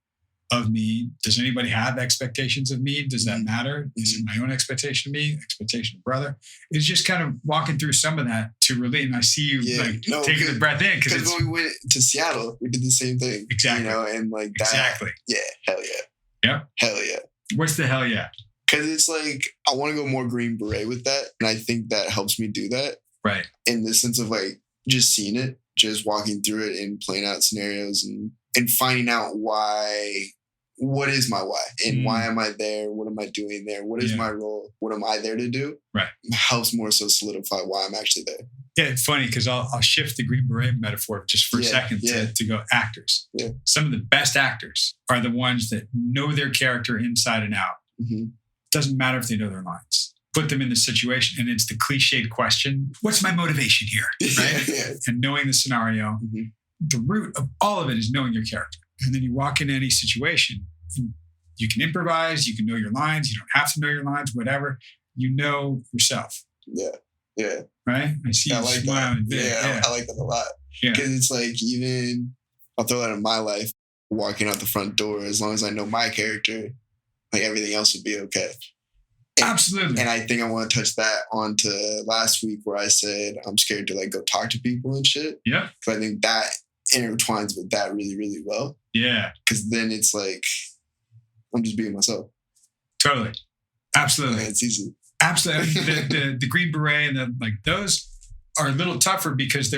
of me? Does anybody have expectations of me? Does that matter? Is it my own expectation of me? Expectation of brother? It's just kind of walking through some of that to relate. And I see you taking the breath in. Because when we went to Seattle, we did the same thing. Exactly. You know, and like that. Exactly. Yeah. Hell yeah. Yep. Hell yeah. What's the hell yeah? Because it's like, I want to go more Green Beret with that. And I think that helps me do that. Right. In the sense of like just seeing it, just walking through it and playing out scenarios and finding out what is my why? And why am I there? What am I doing there? What is my role? What am I there to do? Right. Helps more so solidify why I'm actually there. Yeah, it's funny because I'll shift the Green Beret metaphor just for a second to go actors. Yeah. Some of the best actors are the ones that know their character inside and out. Doesn't matter if they know their lines. Put them in the situation, and it's the cliched question, what's my motivation here? Right? And knowing the scenario, the root of all of it is knowing your character. And then you walk into any situation, and you can improvise, you can know your lines, you don't have to know your lines, whatever. You know yourself. Yeah. Yeah. Right? I see you like smiling. Yeah, I like that a lot. Because it's like, even, I'll throw that in my life, walking out the front door, as long as I know my character, like everything else would be okay. Absolutely. And I think I want to touch that onto last week where I said I'm scared to like go talk to people and shit. Yeah. Because I think that intertwines with that really, really well. Yeah. Because then it's like, I'm just being myself. Totally. Absolutely. It's easy. Absolutely. The Green Beret and those are a little tougher because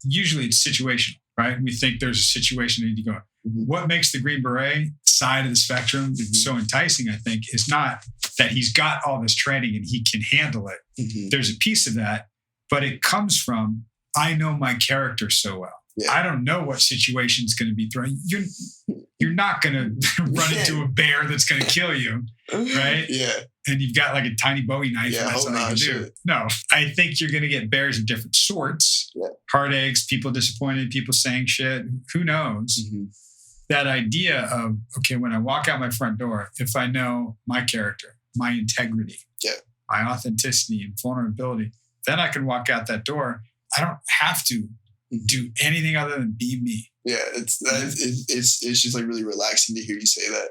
usually it's situational, right? We think there's a situation and you go, what makes the Green Beret side of the spectrum so enticing, I think, is not that he's got all this training and he can handle it. There's a piece of that, but it comes from, I know my character so well. Yeah. I don't know what situation's going to be thrown. You're not going to run into a bear that's going to kill you, right? Yeah. And you've got like a tiny Bowie knife. Yeah, and that's all you can do. No, I think you're going to get bears of different sorts. Yeah. Heartaches, people disappointed, people saying shit. Who knows? That idea of, okay, when I walk out my front door, if I know my character, my integrity, my authenticity and vulnerability, then I can walk out that door. I don't have to do anything other than be me. Yeah, it's just like really relaxing to hear you say that.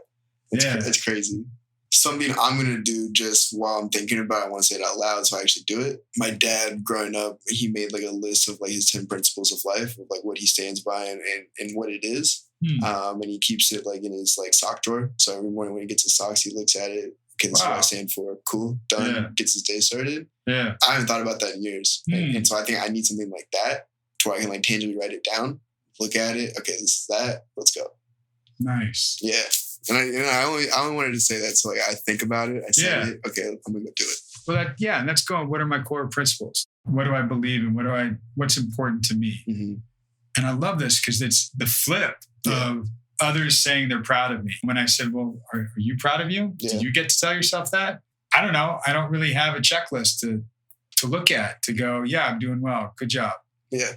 It's crazy. Something I'm going to do just while I'm thinking about it, I want to say it out loud so I actually do it. My dad, growing up, he made like a list of like his 10 principles of life, of like what he stands by and what it is. And he keeps it like in his like sock drawer. So every morning when he gets his socks, he looks at it. Okay, this is what I stand for. Cool, done. Yeah. Gets his day started. Yeah, I haven't thought about that in years. And so I think I need something like that to where I can like tangibly write it down, look at it. Okay, this is that. Let's go. Nice. Yeah. And I only wanted to say that so like I think about it. I said it. Okay, I'm gonna go do it. Well, and that's going. What are my core principles? What do I believe in? What's important to me? And I love this because it's the flip of others saying they're proud of me. When I said, "Well, are you proud of you? Did you get to tell yourself that?" I don't know. I don't really have a checklist to look at to go, "Yeah, I'm doing well. Good job." Yeah.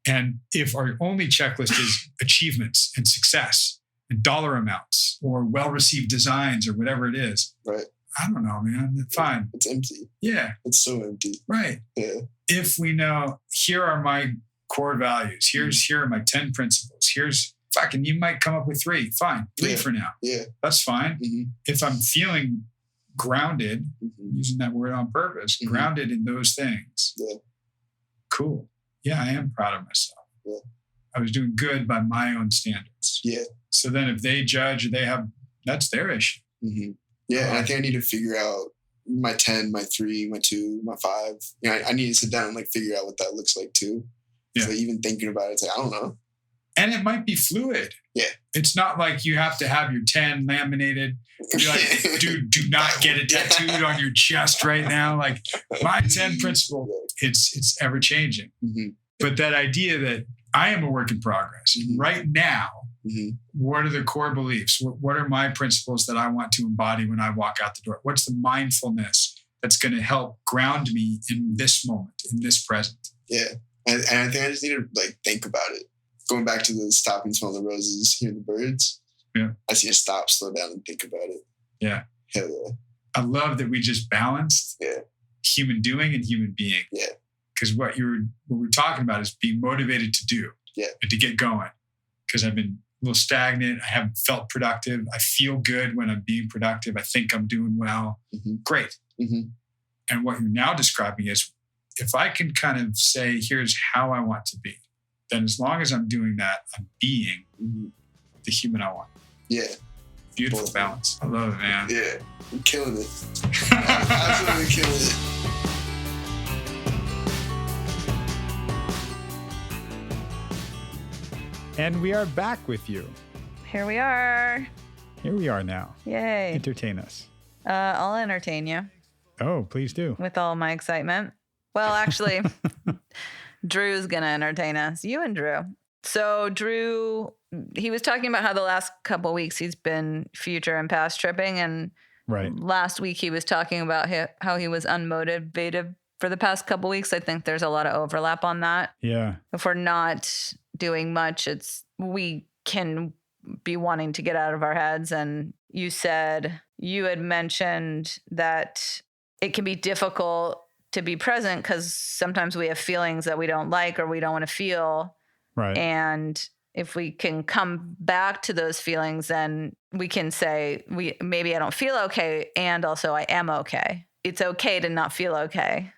And if our only checklist is achievements and success and dollar amounts or well-received designs or whatever it is, right? I don't know, man. Fine. It's empty. Yeah. It's so empty. Right. Yeah. If we know, here are my core values. Here are my 10 principles. Here's fucking, you might come up with 3. Fine. 3 for now. Yeah. That's fine. If I'm feeling grounded, using that word on purpose, grounded in those things. Yeah. Cool. Yeah, I am proud of myself. Yeah. I was doing good by my own standards. Yeah. So then if they judge, that's their issue. Yeah, and I think I need to figure out my 10, my 3, my 2, my 5. You know, I need to sit down and like figure out what that looks like too. Yeah. So even thinking about it, it's like, I don't know. And it might be fluid. Yeah. It's not like you have to have your 10 laminated. You're like, dude, do not get it tattooed on your chest right now. Like my 10 principle, it's ever changing. But that idea that I am a work in progress right now, what are the core beliefs? What are my principles that I want to embody when I walk out the door? What's the mindfulness that's going to help ground me in this moment, in this present? Yeah. And I think I just need to like think about it. Going back to the stop and smell the roses, hear the birds. Yeah. I see a stop, slow down and think about it. Yeah. Hell yeah. I love that we just balanced human doing and human being. Yeah. Because what we're talking about is being motivated to do and to get going. Because I've been little stagnant. I haven't felt productive. I feel good when I'm being productive. I think I'm doing well. Great. And what you're now describing is, if I can kind of say, here's how I want to be, then as long as I'm doing that, I'm being the human I want. Yeah. Beautiful balance. I love it, man. Yeah. I'm killing it. Absolutely killing it. And we are back with you. Here we are. Here we are now. Yay. Entertain us. I'll entertain you Oh, please do. with all my excitement. Well, actually, Drew's going to entertain us. You and Drew. So Drew, he was talking about how the last couple of weeks he's been future and past tripping. And Right. last week he was talking about how he was unmotivated for the past couple of weeks. I think there's a lot of overlap on that. Yeah. If we're not doing much, we can be wanting to get out of our heads. And you had mentioned that it can be difficult to be present because sometimes we have feelings that we don't like or we don't want to feel. Right. And if we can come back to those feelings, then we can say, maybe I don't feel okay. And also I am okay. It's okay to not feel okay.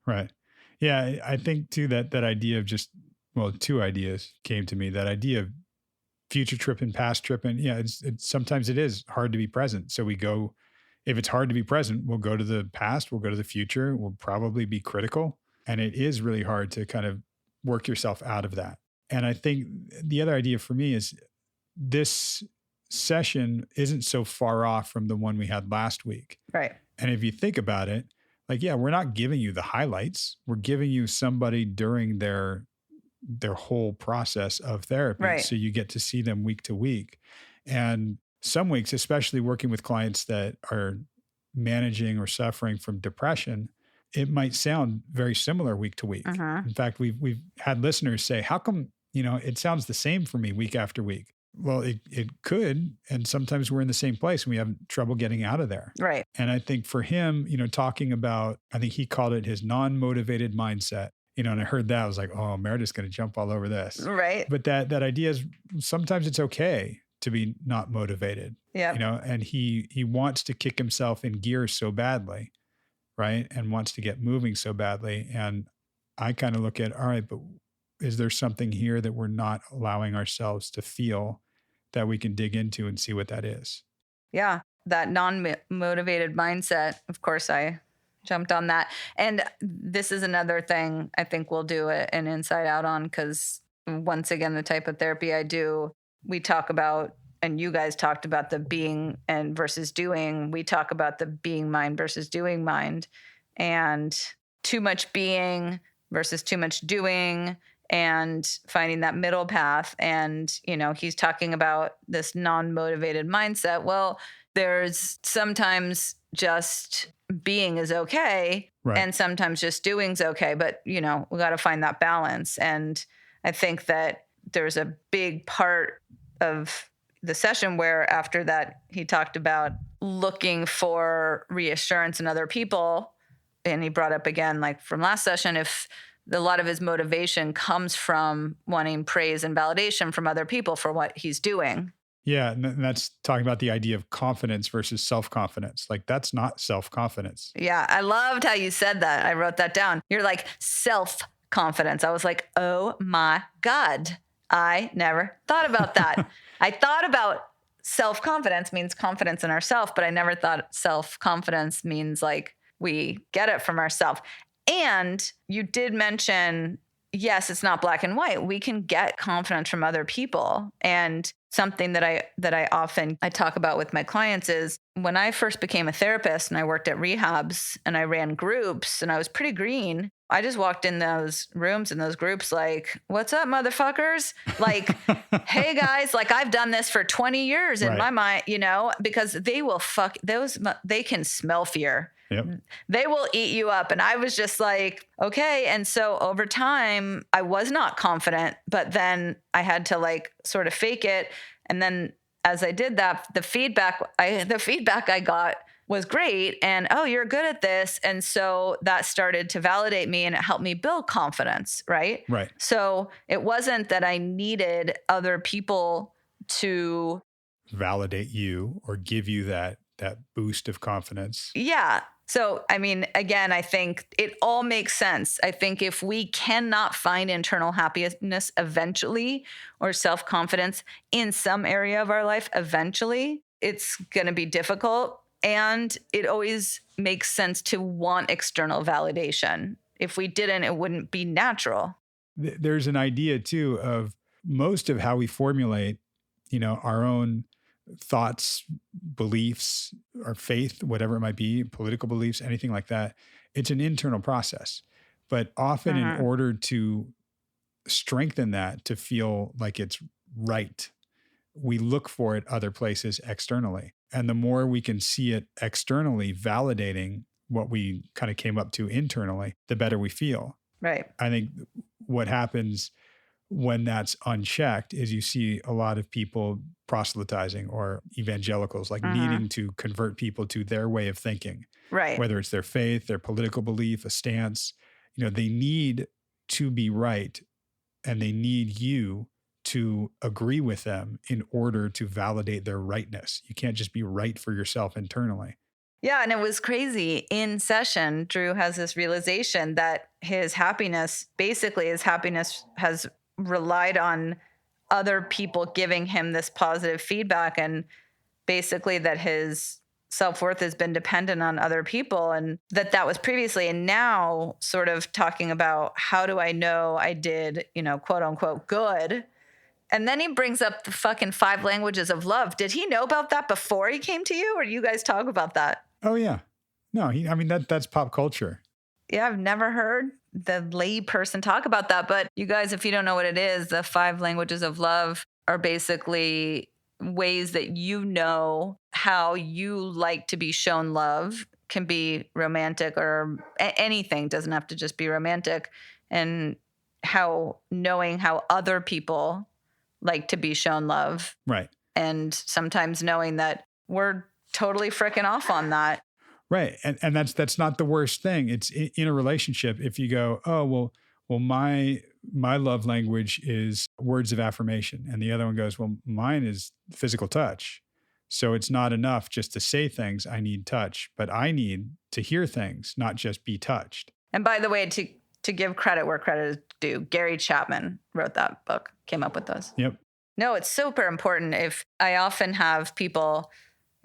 Right. Yeah. I think too that idea of two ideas came to me. That idea of future tripping, past tripping. Yeah. It's sometimes it is hard to be present. So if it's hard to be present, we'll go to the past, we'll go to the future, we'll probably be critical. And it is really hard to kind of work yourself out of that. And I think the other idea for me is this session isn't so far off from the one we had last week. Right. And if you think about it, we're not giving you the highlights. We're giving you somebody during their whole process of therapy. Right. So you get to see them week to week. And some weeks, especially working with clients that are managing or suffering from depression, it might sound very similar week to week. In fact, we've had listeners say, how come, it sounds the same for me week after week? Well, it could. And sometimes we're in the same place and we have trouble getting out of there. Right. And I think for him, talking about, I think he called it his non-motivated mindset. And I heard that, I was like, oh, Meredith's going to jump all over this. Right. But that idea is sometimes it's okay to be not motivated. Yeah. And he wants to kick himself in gear so badly, right? And wants to get moving so badly. And I kind of look at, all right, but is there something here that we're not allowing ourselves to feel that we can dig into and see what that is? Yeah. That non-motivated mindset. Of course, I jumped on that. And this is another thing I think we'll do an inside out on, because once again, the type of therapy I do, we talk about, and you guys talked about the being and versus doing. We talk about the being mind versus doing mind, and too much being versus too much doing, and finding that middle path. And, he's talking about this non-motivated mindset. Well, there's sometimes just being is okay. Right. And sometimes just doing's okay. But, we got to find that balance. And I think that there's a big part of the session where after that, he talked about looking for reassurance in other people. And he brought up again, like from last session, if a lot of his motivation comes from wanting praise and validation from other people for what he's doing. Yeah. And that's talking about the idea of confidence versus self-confidence. Like, that's not self-confidence. Yeah. I loved how you said that. I wrote that down. You're like, self-confidence. I was like, oh my God. I never thought about that. I thought about self-confidence means confidence in ourselves, but I never thought self-confidence means like we get it from ourselves. And you did mention, yes, it's not black and white. We can get confidence from other people. And something that I often talk about with my clients is when I first became a therapist and I worked at rehabs and I ran groups and I was pretty green, I just walked in those rooms and those groups like, what's up, motherfuckers? Like, hey guys, like I've done this for 20 years in my mind, because they will they can smell fear. Yep. They will eat you up. And I was just like, okay. And so over time, I was not confident, but then I had to like sort of fake it. And then as I did that, the feedback I got was great. And, oh, you're good at this. And so that started to validate me and it helped me build confidence. Right. Right. So it wasn't that I needed other people to validate you or give you that boost of confidence. Yeah. So, I mean, again, I think it all makes sense. I think if we cannot find internal happiness eventually or self-confidence in some area of our life eventually, it's going to be difficult. And it always makes sense to want external validation. If we didn't, it wouldn't be natural. There's an idea too of most of how we formulate, our own thoughts, beliefs, our faith, whatever it might be, political beliefs, anything like that. It's an internal process. But often in order to strengthen that, to feel like it's right, we look for it other places externally. And the more we can see it externally, validating what we kind of came up to internally, the better we feel. Right. I think what happens when that's unchecked is you see a lot of people proselytizing or evangelicals, like needing to convert people to their way of thinking, Right. whether it's their faith, their political belief, a stance. They need to be right, and they need you to agree with them in order to validate their rightness. You can't just be right for yourself internally. Yeah, and it was crazy. In session, Drew has this realization that his happiness has relied on other people giving him this positive feedback, and basically that his self-worth has been dependent on other people, and that was previously. And now sort of talking about, how do I know I did, quote unquote good? And then he brings up the fucking 5 languages of love. Did he know about that before he came to you, or do you guys talk about that? Oh yeah. No, that's pop culture. Yeah, I've never heard the lay person talk about that. But you guys, if you don't know what it is, the 5 languages of love are basically ways that how you like to be shown love. Can be romantic or anything, doesn't have to just be romantic. And knowing how other people like to be shown love. Right. And sometimes knowing that we're totally freaking off on that. Right. And that's not the worst thing. It's in a relationship. If you go, oh, well, my love language is words of affirmation. And the other one goes, well, mine is physical touch. So it's not enough just to say things. I need touch, but I need to hear things, not just be touched. And by the way, to give credit where credit is due, Gary Chapman wrote that book, came up with those. Yep. No, it's super important. If I often have people,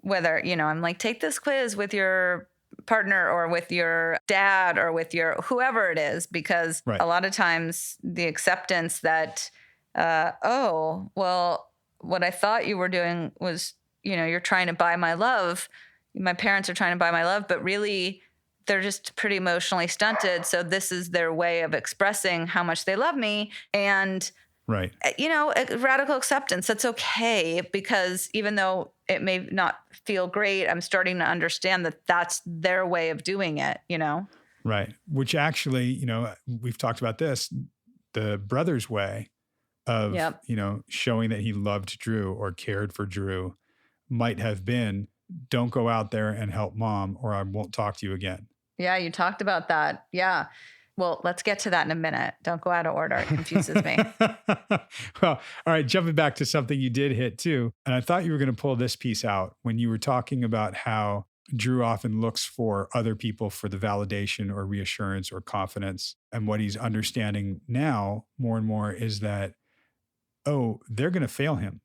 whether, I'm like, take this quiz with your partner or with your dad or with your whoever it is, because a lot of times the acceptance that, oh, well, what I thought you were doing was, you're trying to buy my love. My parents are trying to buy my love, but really they're just pretty emotionally stunted. So this is their way of expressing how much they love me. And right. Radical acceptance. That's okay, because even though it may not feel great, I'm starting to understand that that's their way of doing it, Right. Which actually, we've talked about this, the brother's way of, showing that he loved Drew or cared for Drew might have been, don't go out there and help mom or I won't talk to you again. Yeah, you talked about that. Yeah. Well, let's get to that in a minute. Don't go out of order. It confuses me. Well, all right. Jumping back to something you did hit too. And I thought you were going to pull this piece out when you were talking about how Drew often looks for other people for the validation or reassurance or confidence. And what he's understanding now more and more is that, oh, they're going to fail him.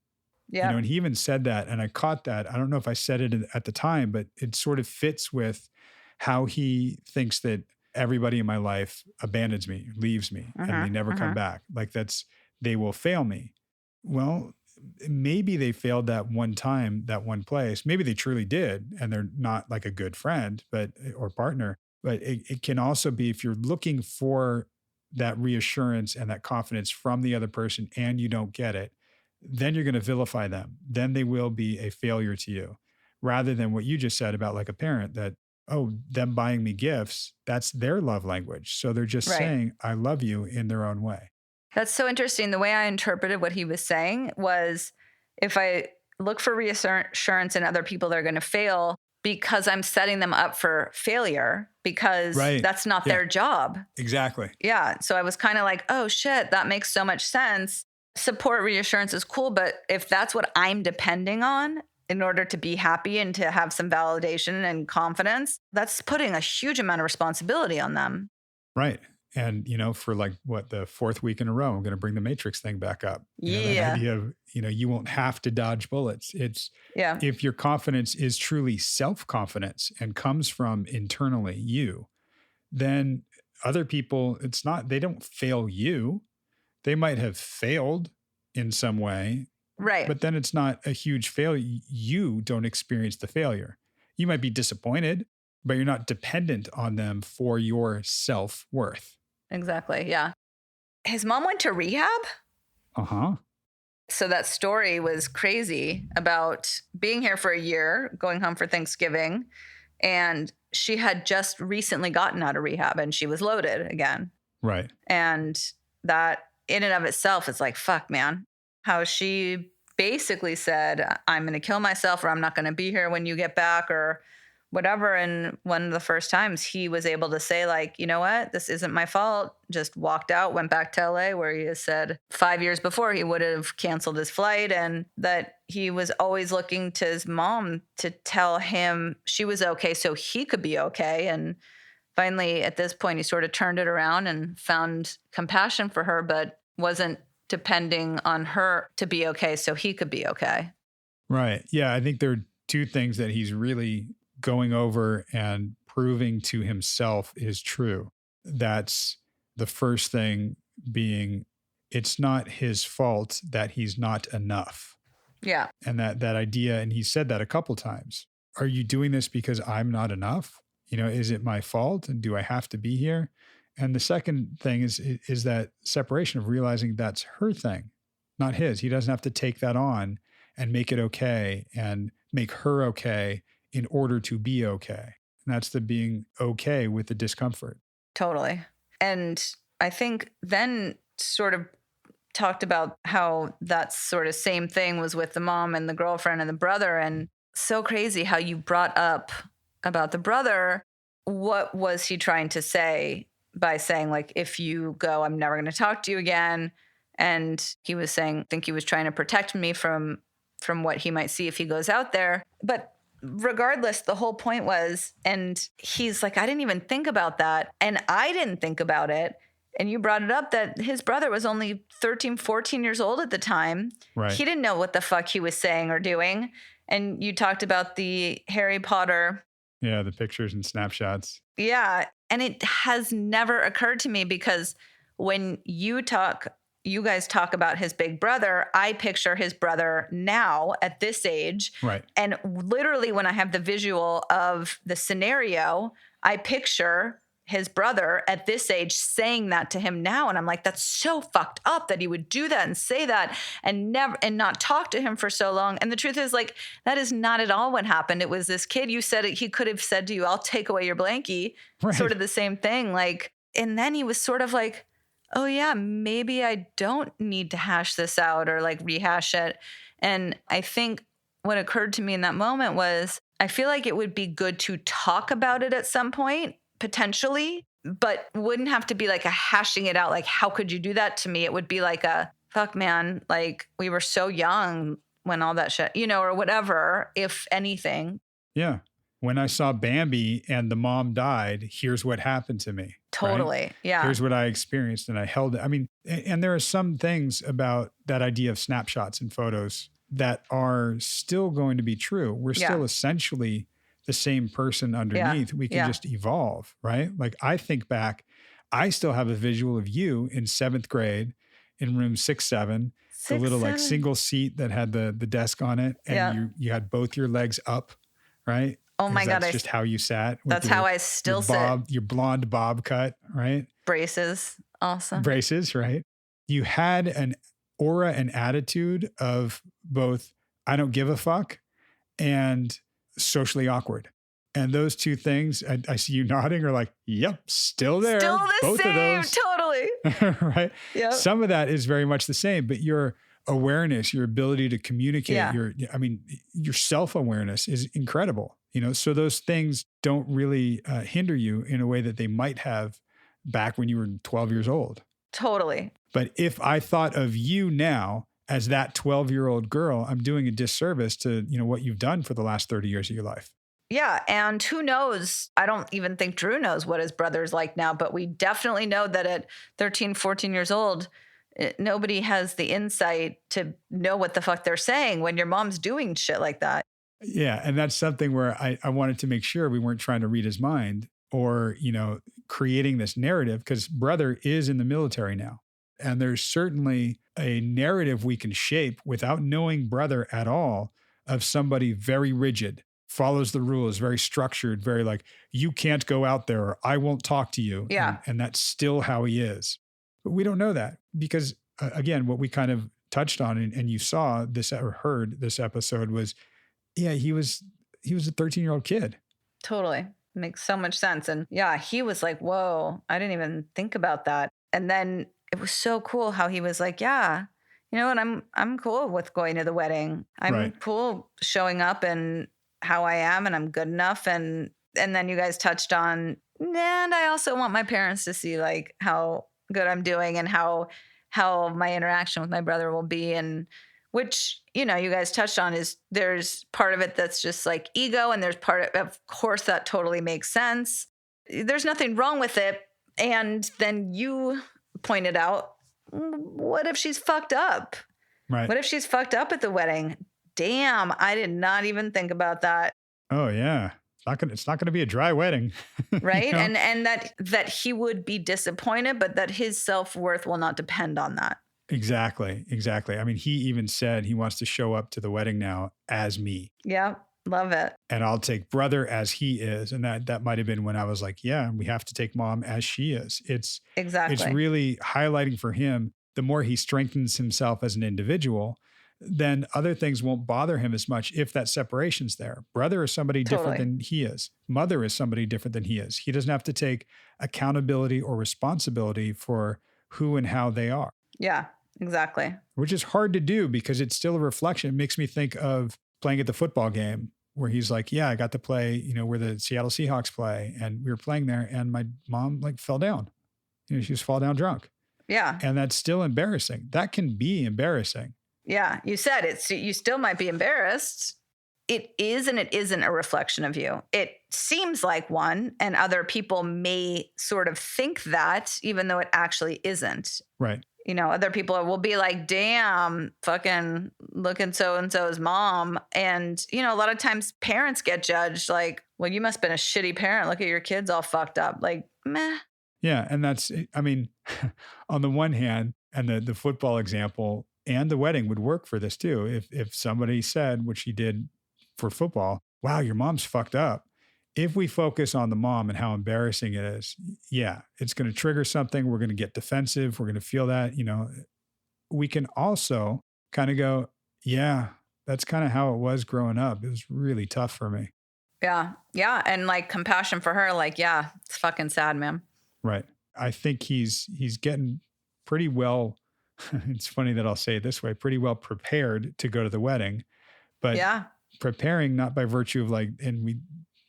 Yeah. And he even said that. And I caught that. I don't know if I said it at the time, but it sort of fits with how he thinks that everybody in my life abandons me, leaves me, and they never come back. Like they will fail me. Well, maybe they failed that one time, that one place. Maybe they truly did, and they're not like a good friend, or partner. But it can also be, if you're looking for that reassurance and that confidence from the other person and you don't get it, then you're going to vilify them. Then they will be a failure to you, rather than what you just said about like a parent that, oh, them buying me gifts, that's their love language. So they're just saying, I love you in their own way. That's so interesting. The way I interpreted what he was saying was, if I look for reassurance in other people, they're going to fail because I'm setting them up for failure, because that's not their job. Exactly. Yeah. So I was kind of like, oh shit, that makes so much sense. Support, reassurance is cool, but if that's what I'm depending on in order to be happy and to have some validation and confidence, that's putting a huge amount of responsibility on them. Right. And, for like the fourth week in a row, I'm going to bring the Matrix thing back up. That idea of, you won't have to dodge bullets. It's if your confidence is truly self-confidence and comes from internally you, then other people, they don't fail you. They might have failed in some way. Right. But then it's not a huge failure. You don't experience the failure. You might be disappointed, but you're not dependent on them for your self-worth. Exactly. Yeah. His mom went to rehab. Uh-huh. So that story was crazy about being here for a year, going home for Thanksgiving. And she had just recently gotten out of rehab and she was loaded again. Right. And that in and of itself is like, fuck, man. How she basically said, I'm going to kill myself or I'm not going to be here when you get back or whatever. And one of the first times he was able to say like, you know what, this isn't my fault. Just walked out, went back to LA where he has said 5 years before he would have canceled his flight and that he was always looking to his mom to tell him she was okay so he could be okay. And finally, at this point, he sort of turned it around and found compassion for her, but wasn't depending on her to be okay so he could be okay. Right. Yeah. I think there are two things that he's really going over and proving to himself is true. That's the first thing being, it's not his fault that he's not enough. Yeah. And that idea, and he said that a couple times. Are you doing this because I'm not enough? Is it my fault? And do I have to be here? And the second thing is that separation of realizing that's her thing, not his. He doesn't have to take that on and make it okay and make her okay in order to be okay. And that's the being okay with the discomfort. Totally. And I think then sort of talked about how that sort of same thing was with the mom and the girlfriend and the brother. And so crazy how you brought up about the brother. What was he trying to say by saying, like, if you go, I'm never going to talk to you again? And he was saying, I think he was trying to protect me from what he might see if he goes out there. But regardless, the whole point was, and he's like, I didn't even think about that. And I didn't think about it. And you brought it up that his brother was only 13, 14 years old at the time. Right. He didn't know what the fuck he was saying or doing. And you talked about the Harry Potter. Yeah, the pictures and snapshots. Yeah. And it has never occurred to me because when you guys talk about his big brother, I picture his brother now at this age. Right. And literally when I have the visual of the scenario, I picture his brother at this age saying that to him now. And I'm like, that's so fucked up that he would do that and say that and not talk to him for so long. And the truth is, like, that is not at all what happened. It was this kid, you said he could have said to you, I'll take away your blankie. Right. Sort of the same thing. Like, and then he was sort of like, oh yeah, maybe I don't need to hash this out or like rehash it. And I think what occurred to me in that moment was, I feel like it would be good to talk about it at some point, potentially, but wouldn't have to be like a hashing it out. Like, how could you do that to me? It would be like a, fuck man, like we were so young when all that shit, or whatever, if anything. Yeah. When I saw Bambi and the mom died, here's what happened to me. Totally. Right? Yeah. Here's what I experienced and I held it. I mean, and there are some things about that idea of snapshots and photos that are still going to be true. We're still essentially the same person underneath. We can just evolve, right? Like I think back, I still have a visual of you in 7th grade in room 6-7, the little like single seat that had the desk on it. And you had both your legs up, right? Oh my God. That's just how you sat. That's how I still sit. Your blonde bob cut, right? Braces. Awesome. Braces, right? You had an aura and attitude of both, I don't give a fuck, and socially awkward. And those two things, I see you nodding or like, yep, still there. Still the both same. Of those. Totally. Right? Yep. Some of that is very much the same, but your awareness, your ability to communicate, your self-awareness is incredible. So those things don't really hinder you in a way that they might have back when you were 12 years old. Totally. But if I thought of you now as that 12-year-old girl, I'm doing a disservice to, what you've done for the last 30 years of your life. Yeah. And who knows? I don't even think Drew knows what his brother's like now, but we definitely know that at 13, 14 years old, nobody has the insight to know what the fuck they're saying when your mom's doing shit like that. Yeah. And that's something where I wanted to make sure we weren't trying to read his mind or, creating this narrative, because brother is in the military now. And there's certainly a narrative we can shape without knowing brother at all of somebody very rigid, follows the rules, very structured, very like, you can't go out there or I won't talk to you. Yeah. And that's still how he is. But we don't know that because, again, what we kind of touched on and you saw this or heard this episode was, yeah, he was a 13-year-old kid. Totally. Makes so much sense. And yeah, he was like, whoa, I didn't even think about that. And then it was so cool how he was like, yeah, you know what? I'm cool with going to the wedding. I'm cool showing up and how I am, and I'm good enough. And then you guys touched on, and I also want my parents to see like how good I'm doing and how my interaction with my brother will be. And which, you guys touched on is there's part of it that's just like ego. And there's part of course, that totally makes sense. There's nothing wrong with it. And then you pointed out, what if she's fucked up? Right. What if she's fucked up at the wedding? Damn, I did not even think about that. Oh yeah. It's not gonna be a dry wedding. Right. And that he would be disappointed, but that his self-worth will not depend on that. Exactly. I mean, he even said he wants to show up to the wedding now as me. Yeah. Love it. And I'll take brother as he is. And that might have been when I was like, yeah, we have to take mom as she is. It's really highlighting for him, the more he strengthens himself as an individual, then other things won't bother him as much if that separation's there. Brother is somebody different than he is. Mother is somebody different than he is. He doesn't have to take accountability or responsibility for who and how they are. Yeah, exactly. Which is hard to do because it's still a reflection. It makes me think of playing at the football game where he's like, yeah, I got to play, where the Seattle Seahawks play. And we were playing there and my mom like fell down. She was fall down drunk. Yeah. And that's still embarrassing. That can be embarrassing. Yeah. You said it. You still might be embarrassed. It is and it isn't a reflection of you. It seems like one, and other people may sort of think that, even though it actually isn't. Right. Other people will be like, damn, fucking look at so-and-so's mom. And, a lot of times parents get judged like, well, you must have been a shitty parent. Look at your kids all fucked up. Like, meh. Yeah. And that's, I mean, on the one hand, and the football example and the wedding would work for this too. If somebody said, which he did for football, wow, your mom's fucked up. If we focus on the mom and how embarrassing it is, yeah, it's going to trigger something. We're going to get defensive. We're going to feel that, we can also kind of go, yeah, that's kind of how it was growing up. It was really tough for me. Yeah. Yeah. And like compassion for her, like, yeah, it's fucking sad, man. Right. I think he's getting pretty well. It's funny that I'll say it this way, pretty well prepared to go to the wedding, but yeah, preparing not by virtue of like, and we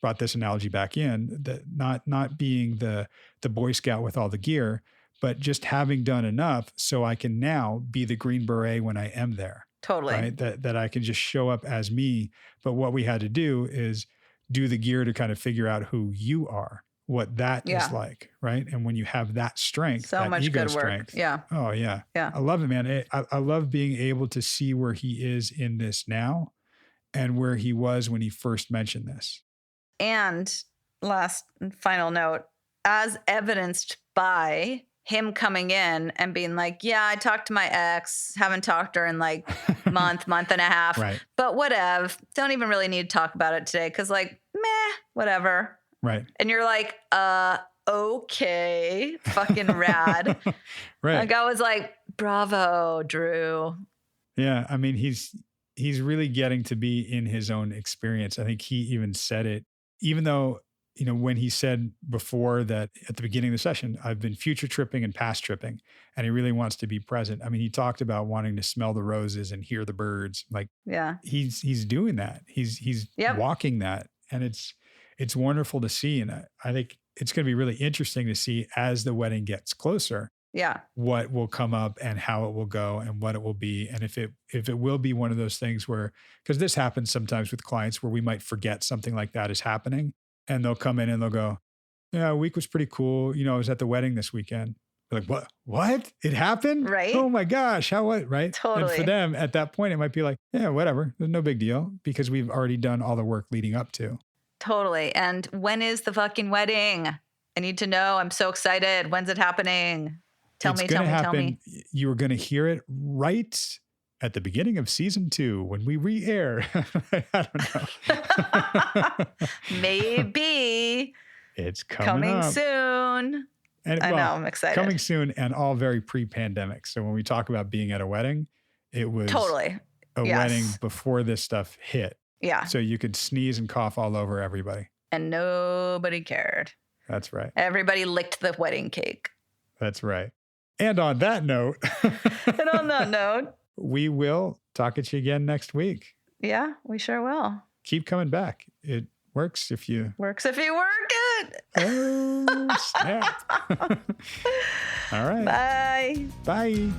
brought this analogy back in, that not being the Boy Scout with all the gear, but just having done enough so I can now be the Green Beret when I am there. Totally. Right? That I can just show up as me. But what we had to do is do the gear to kind of figure out who you are, what that is like. Right. And when you have that strength, so that much ego good work. Strength. Yeah. Oh yeah. Yeah. I love it, man. I love being able to see where he is in this now and where he was when he first mentioned this. And last and final note, as evidenced by him coming in and being like, yeah, I talked to my ex, haven't talked to her in like month and a half, right. But whatever, don't even really need to talk about it today. Cause like, meh, whatever. Right. And you're like, okay, fucking rad. Right. Like I was like, bravo, Drew. Yeah. I mean, he's really getting to be in his own experience. I think he even said it, even though, when he said before that at the beginning of the session, I've been future tripping and past tripping, and he really wants to be present. I mean, he talked about wanting to smell the roses and hear the birds. Like, yeah, he's doing that. He's walking that. And it's wonderful to see. And I think it's going to be really interesting to see as the wedding gets closer. Yeah. what will come up and how it will go and what it will be. And if it will be one of those things where, because this happens sometimes with clients where we might forget something like that is happening and they'll come in and they'll go, yeah, week was pretty cool. I was at the wedding this weekend. They're like, what? It happened? Right. Oh my gosh. How, what? Right. Totally. And for them at that point, it might be like, yeah, whatever. There's no big deal because we've already done all the work leading up to. Totally. And when is the fucking wedding? I need to know. I'm so excited. When's it happening? Tell me. You were going to hear it right at the beginning of season 2 when we re-air. I don't know. Maybe. It's coming soon. And, I know, I'm excited. Coming soon and all very pre-pandemic. So when we talk about being at a wedding, it was totally a wedding before this stuff hit. Yeah. So you could sneeze and cough all over everybody. And nobody cared. That's right. Everybody licked the wedding cake. That's right. And on that note, we will talk at you again next week. Yeah, we sure will. Keep coming back. It works if you work it. Oh, snap. All right. Bye. Bye.